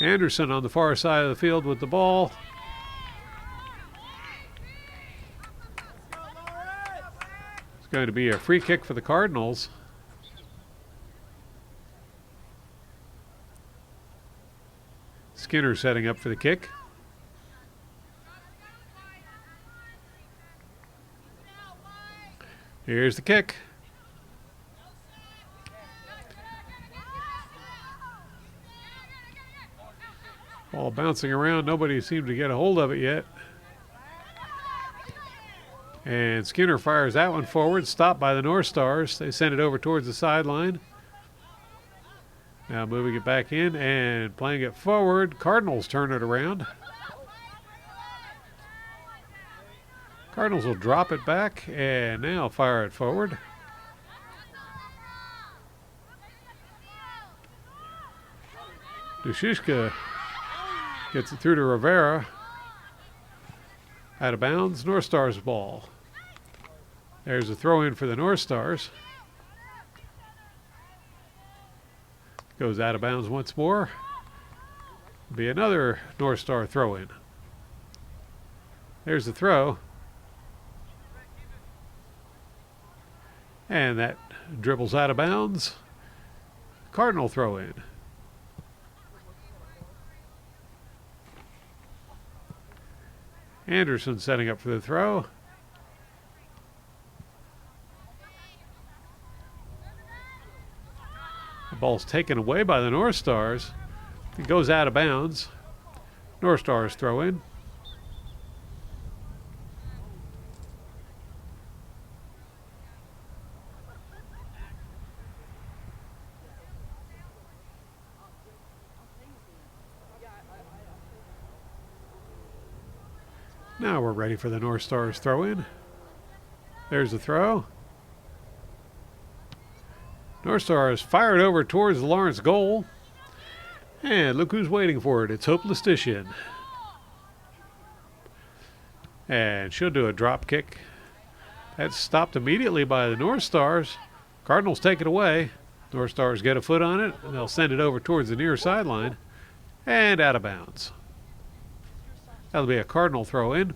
Speaker 1: Anderson on the far side of the field with the ball. It's going to be a free kick for the Cardinals. Skinner setting up for the kick. Here's the kick. Ball bouncing around. Nobody seemed to get a hold of it yet. And Skinner fires that one forward. Stopped by the North Stars. They send it over towards the sideline. Now moving it back in and playing it forward. Cardinals turn it around. Cardinals will drop it back and now fire it forward. Dushishka gets it through to Rivera. Out of bounds, North Stars ball. There's a throw in for the North Stars. Goes out of bounds once more. Be another North Star throw in. There's the throw. And that dribbles out of bounds. Cardinal throw in. Anderson setting up for the throw. The ball's taken away by the North Stars. It goes out of bounds. North Stars throw in. Now we're ready for the North Stars throw in. There's the throw. North Stars fired over towards the Lawrence goal. And look who's waiting for it. It's Hope Lestitian. And she'll do a drop kick. That's stopped immediately by the North Stars. Cardinals take it away. North Stars get a foot on it, and they'll send it over towards the near sideline. And out of bounds. That'll be a Cardinal throw in.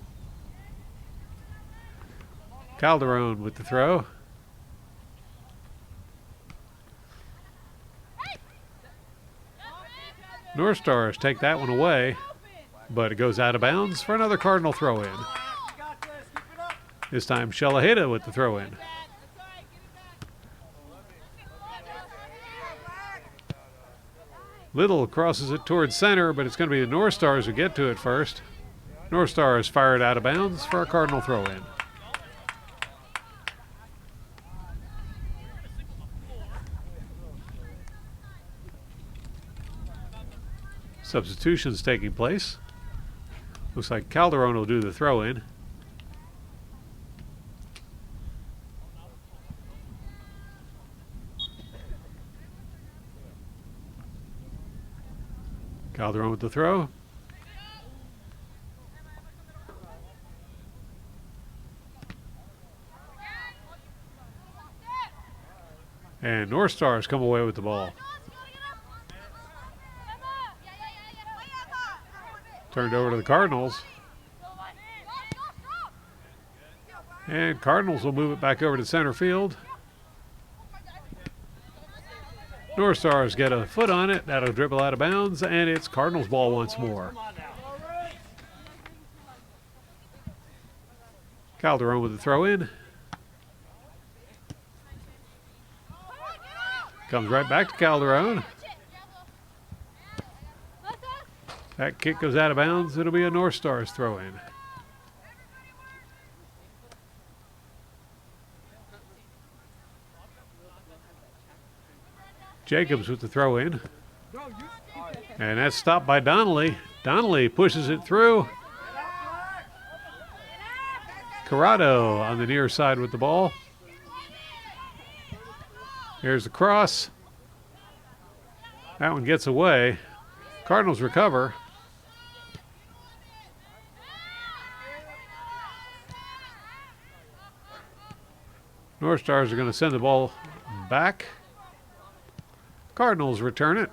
Speaker 1: Calderon with the throw. North Stars take that one away, but it goes out of bounds for another Cardinal throw in. This time Shalaheda with the throw in. Little crosses it towards center, but it's going to be the North Stars who get to it first. North Stars fired out of bounds for a Cardinal throw in. Substitutions taking place. Looks like Calderon will do the throw in. Calderon with the throw. And North Stars come away with the ball. Turned over to the Cardinals. And Cardinals will move it back over to center field. North Stars get a foot on it. That'll dribble out of bounds, and it's Cardinals ball once more. Calderon with the throw in. Comes right back to Calderon. That kick goes out of bounds. It'll be a North Stars throw in. Jacobs with the throw in. And that's stopped by Donnelly. Donnelly pushes it through. Corrado on the near side with the ball. Here's the cross. That one gets away. Cardinals recover. North Stars are going to send the ball back. Cardinals return it.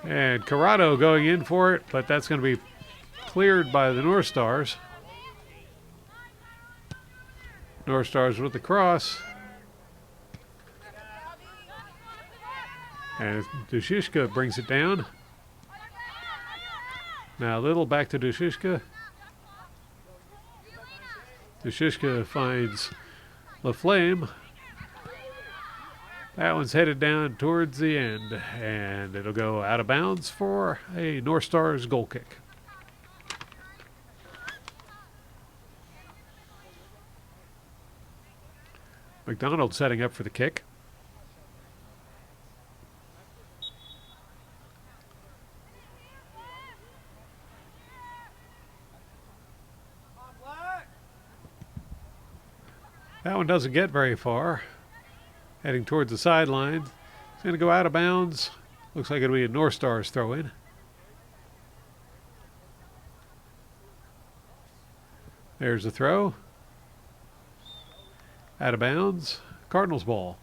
Speaker 1: And Corrado going in for it, but that's going to be cleared by the North Stars. North Stars with the cross. And Dushishka brings it down. Now Little back to Dushishka. Dushishka finds LaFlame. That one's headed down towards the end, and it'll go out of bounds for a North Stars goal kick. McDonald setting up for the kick. That one doesn't get very far. Heading towards the sideline. It's going to go out of bounds. Looks like it'll be a North Stars throw in. There's the throw. Out of bounds. Cardinals ball.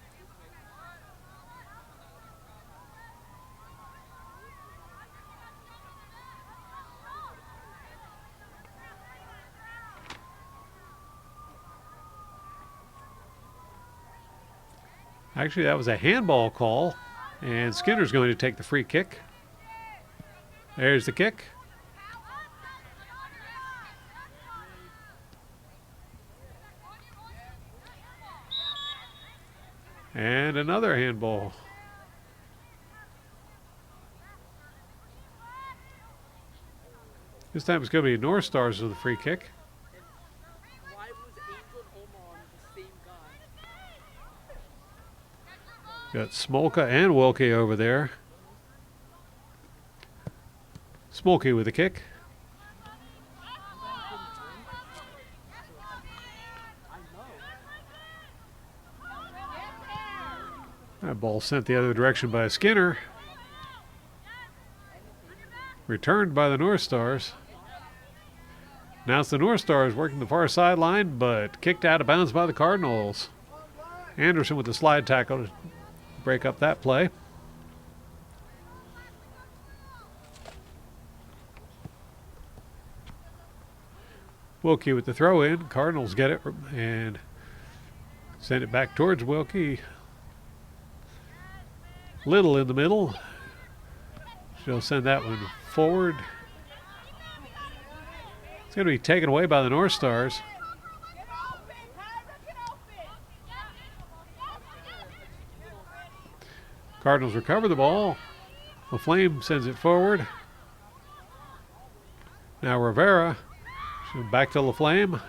Speaker 1: Actually, that was a handball call, and Skinner's going to take the free kick. There's the kick. And another handball. This time it's going to be North Stars with the free kick. Got Smolka and Wilkie over there. Smolky with the kick. That ball sent the other direction by Skinner. Returned by the North Stars. Now it's the North Stars working the far sideline, but kicked out of bounds by the Cardinals. Anderson with the slide tackle to break up that play. Wilkie with the throw in. Cardinals get it and send it back towards Wilkie. Little in the middle. She'll send that one forward. It's going to be taken away by the North Stars. Cardinals recover the ball. LaFlame sends it forward. Now Rivera. Back to LaFlame.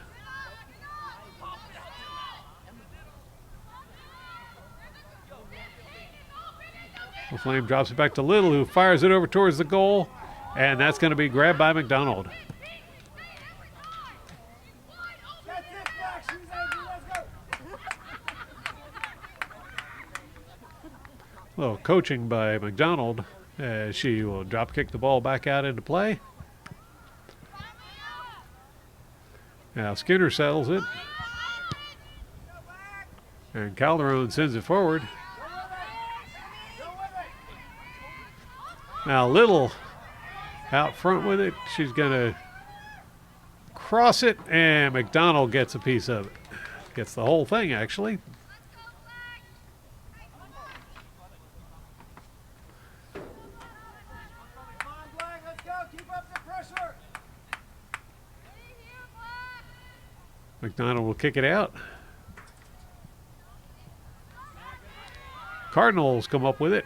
Speaker 1: LaFlame drops it back to Little, who fires it over towards the goal. And that's going to be grabbed by McDonald. A little coaching by McDonald as she will drop kick the ball back out into play. Now Skinner settles it. And Calderon sends it forward. Now Little out front with it. She's going to cross it, and McDonald gets a piece of it. Gets the whole thing, actually. McDonald will kick it out. Cardinals come up with it.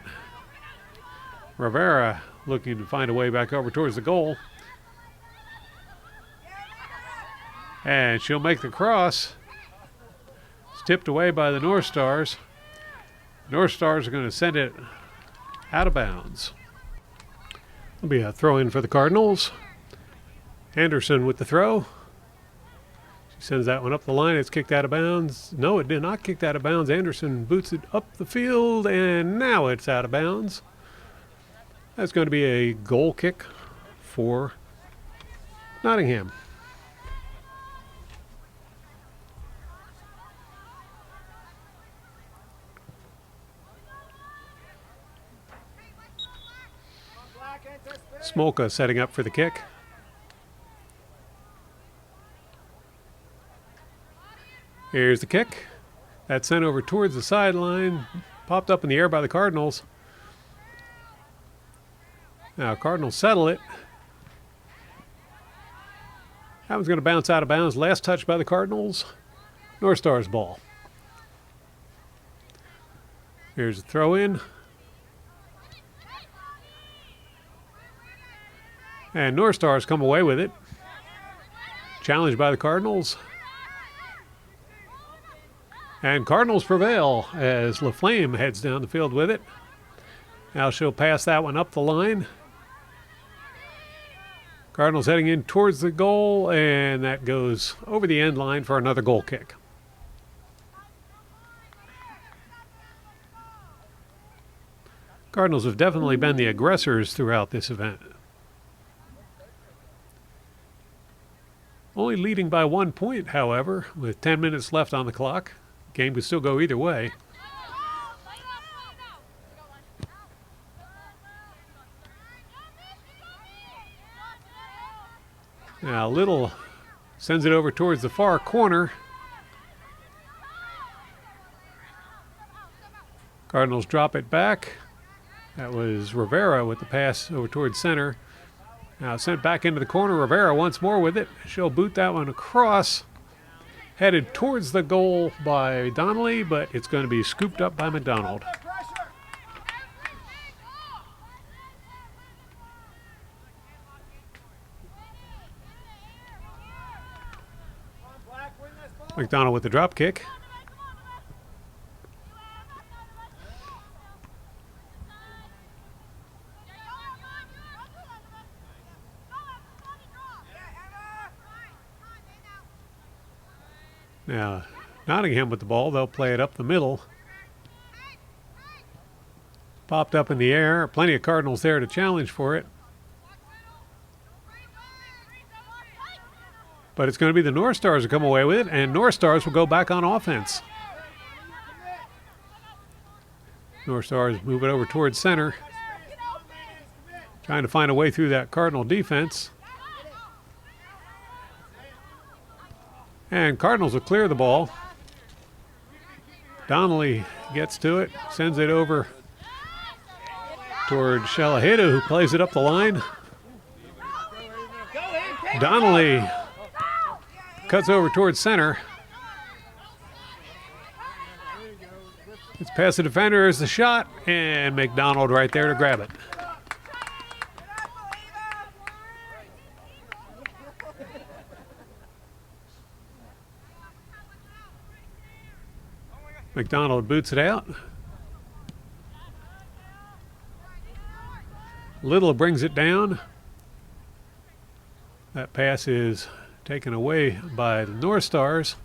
Speaker 1: Rivera looking to find a way back over towards the goal. And she'll make the cross. It's tipped away by the North Stars. North Stars are going to send it out of bounds. It'll be a throw in for the Cardinals. Anderson with the throw. She sends that one up the line. It's kicked out of bounds. No, it did not kick out of bounds. Anderson boots it up the field, and now it's out of bounds. That's going to be a goal kick for Nottingham. Smolka setting up for the kick. Here's the kick. That's sent over towards the sideline. Popped up in the air by the Cardinals. Now Cardinals settle it. That one's going to bounce out of bounds. Last touch by the Cardinals. North Stars ball. Here's a throw in. And North Stars come away with it. Challenged by the Cardinals. And Cardinals prevail as LaFlame heads down the field with it. Now she'll pass that one up the line. Cardinals heading in towards the goal, and that goes over the end line for another goal kick. Cardinals have definitely been the aggressors throughout this event. Only leading by 1 point, however, with 10 minutes left on the clock. Game could still go either way. Now Little sends it over towards the far corner. Cardinals drop it back. That was Rivera with the pass over towards center. Now sent back into the corner. Rivera once more with it. She'll boot that one across. Headed towards the goal by Donnelly, but it's going to be scooped up by McDonald. McDonald with the drop kick. Now, Nottingham with the ball. They'll play it up the middle. Popped up in the air. Plenty of Cardinals there to challenge for it. But it's going to be the North Stars who come away with it, and North Stars will go back on offense. North Stars move it over towards center. Trying to find a way through that Cardinal defense. And Cardinals will clear the ball. Donnelly gets to it, sends it over toward Shalaheda, who plays it up the line. Donnelly cuts over towards center. It's past the defender as the shot, and McDonald right there to grab it. McDonald boots it out. Little brings it down. That pass is taken away by the North Stars.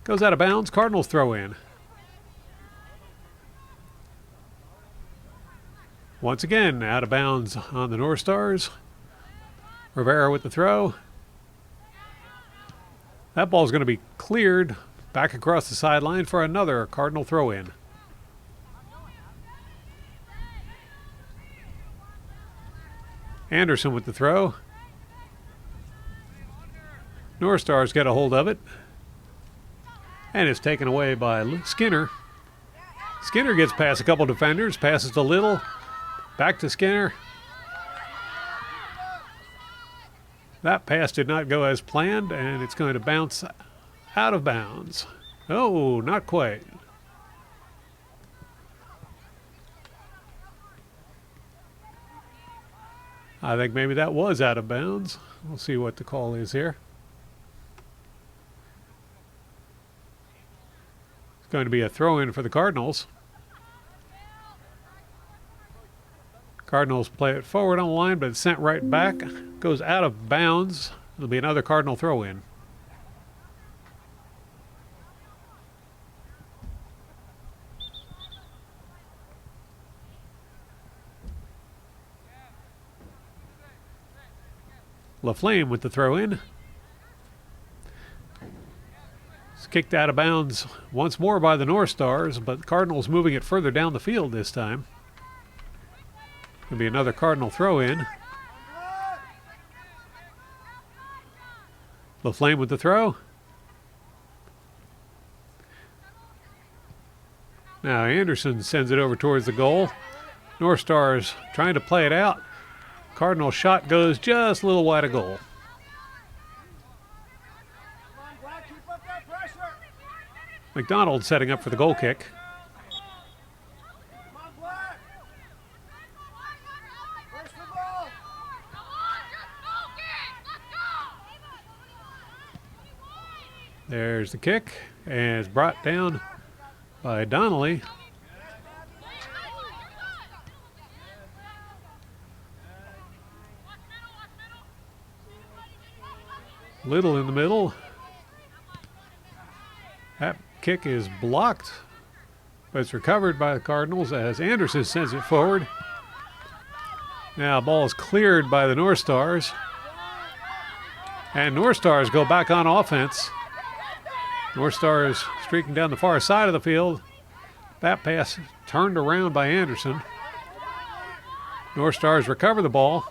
Speaker 1: Goes out of bounds. Cardinals throw in. Once again, out of bounds on the North Stars. Rivera with the throw. That ball's going to be cleared back across the sideline for another Cardinal throw-in. Anderson with the throw. North Stars get a hold of it. And it's taken away by Skinner. Skinner gets past a couple defenders, passes to Little, back to Skinner. That pass did not go as planned, and it's going to bounce out of bounds. Oh, not quite. I think maybe that was out of bounds. We'll see what the call is here. It's going to be a throw-in for the Cardinals. Cardinals play it forward on the line, but it's sent right back. Goes out of bounds. It'll be another Cardinal throw-in. LaFlame with the throw-in. It's kicked out of bounds once more by the North Stars, but the Cardinals moving it further down the field this time. It'll be another Cardinal throw-in. LaFlame with the throw. Now Anderson sends it over towards the goal. North Stars trying to play it out. Cardinal shot goes just a little wide of goal. McDonald setting up for the goal kick. There's the kick, and it's brought down by Donnelly. Little in the middle. That kick is blocked, but it's recovered by the Cardinals as Anderson sends it forward. Now ball is cleared by the North Stars. And North Stars go back on offense. North Stars streaking down the far side of the field. That pass turned around by Anderson. North Stars recover the ball.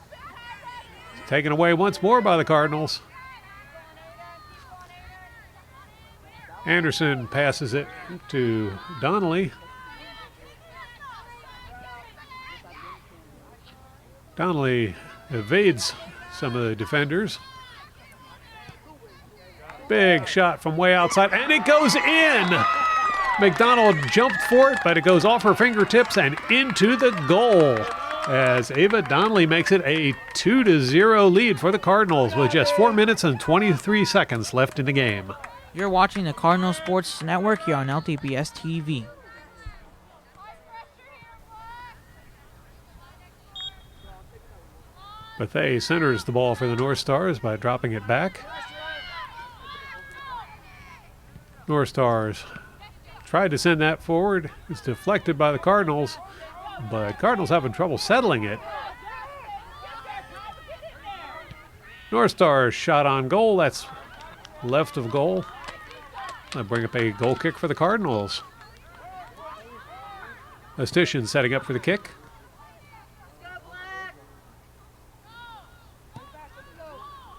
Speaker 1: It's taken away once more by the Cardinals. Anderson passes it to Donnelly. Donnelly evades some of the defenders. Big shot from way outside, and it goes in! McDonald jumped for it, but it goes off her fingertips and into the goal as Ava Donnelly makes it a 2-0 lead for the Cardinals with just 4 minutes and 23 seconds left in the game.
Speaker 3: You're watching the Cardinal Sports Network here on LTPS TV.
Speaker 1: Bethea centers the ball for the North Stars by dropping it back. North Stars tried to send that forward. It's deflected by the Cardinals, but Cardinals having trouble settling it. North Stars shot on goal. That's left of goal. I'll bring up a goal kick for the Cardinals. Estician setting up for the kick.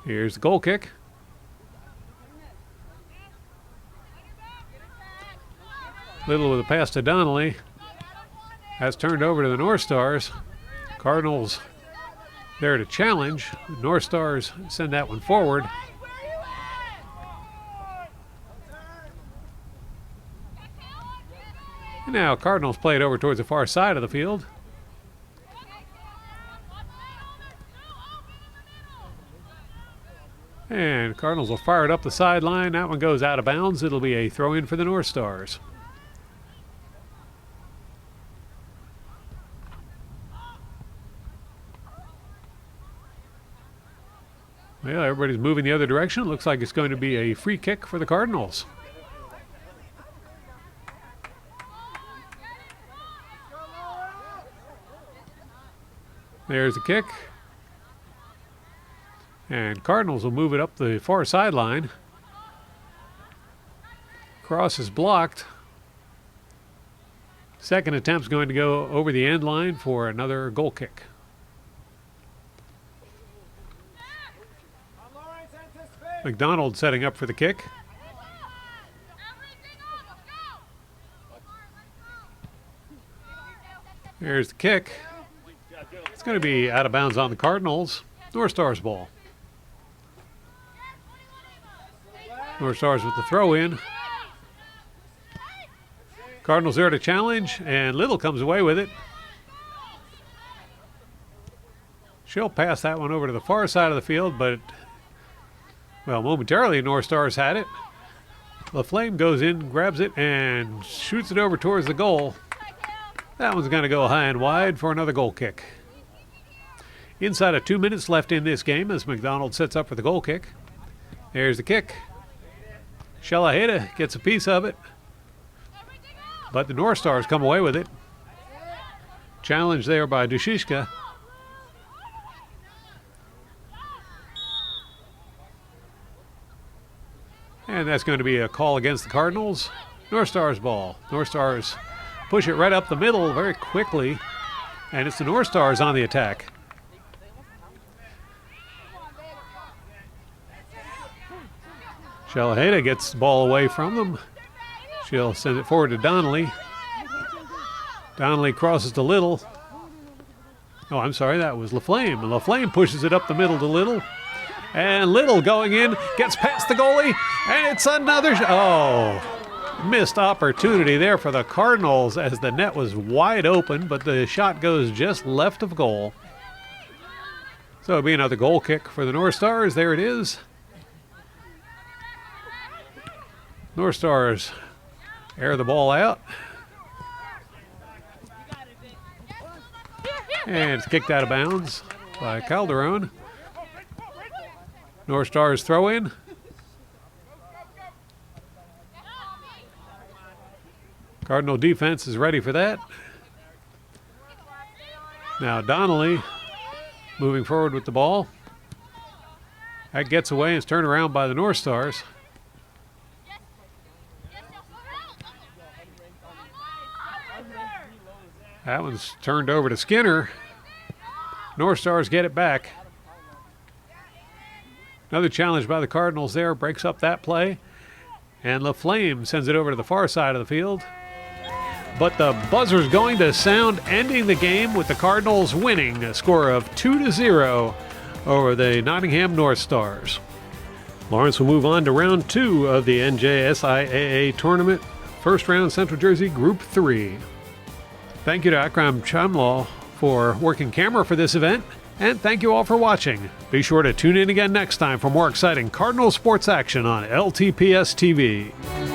Speaker 1: Here's the goal kick. Little with a pass to Donnelly. That's turned over to the North Stars. Cardinals there to challenge. North Stars send that one forward. And now Cardinals play it over towards the far side of the field. And Cardinals will fire it up the sideline. That one goes out of bounds. It'll be a throw-in for the North Stars. Well, everybody's moving the other direction. Looks like it's going to be a free kick for the Cardinals. There's the kick. And Cardinals will move it up the far sideline. Cross is blocked. Second attempt's going to go over the end line for another goal kick. McDonald setting up for the kick. There's the kick. It's going to be out of bounds on the Cardinals. North Stars ball. North Stars with the throw in. Cardinals there to challenge, and Little comes away with it. She'll pass that one over to the far side of the field, but, well, momentarily North Stars had it. LaFlame goes in, grabs it, and shoots it over towards the goal. That one's going to go high and wide for another goal kick. Inside of 2 minutes left in this game as McDonald sets up for the goal kick. There's the kick. Shalaheda gets a piece of it, but the North Stars come away with it. Challenge there by Dushishka. And that's going to be a call against the Cardinals. North Stars ball. North Stars push it right up the middle very quickly, and it's the North Stars on the attack. Shalaheda gets the ball away from them. She'll send it forward to Donnelly. Donnelly crosses to Little. Oh, I'm sorry, that was LaFlame. And LaFlame pushes it up the middle to Little. And Little going in, gets past the goalie, and it's another missed opportunity there for the Cardinals as the net was wide open, but the shot goes just left of goal. So it'll be another goal kick for the North Stars. There it is. North Stars air the ball out. And it's kicked out of bounds by Calderon. North Stars throw in. Cardinal defense is ready for that. Now Donnelly moving forward with the ball. That gets away and is turned around by the North Stars. That one's turned over to Skinner. North Stars get it back. Another challenge by the Cardinals there, breaks up that play. And LaFlame sends it over to the far side of the field. But the buzzer's going to sound, ending the game with the Cardinals winning a score of 2-0 over the Nottingham North Stars. Lawrence will move on to round 2 of the NJSIAA tournament. First round, Central Jersey Group 3. Thank you to Akram Chamlaw for working camera for this event, and thank you all for watching. Be sure to tune in again next time for more exciting Cardinal sports action on LTPS TV.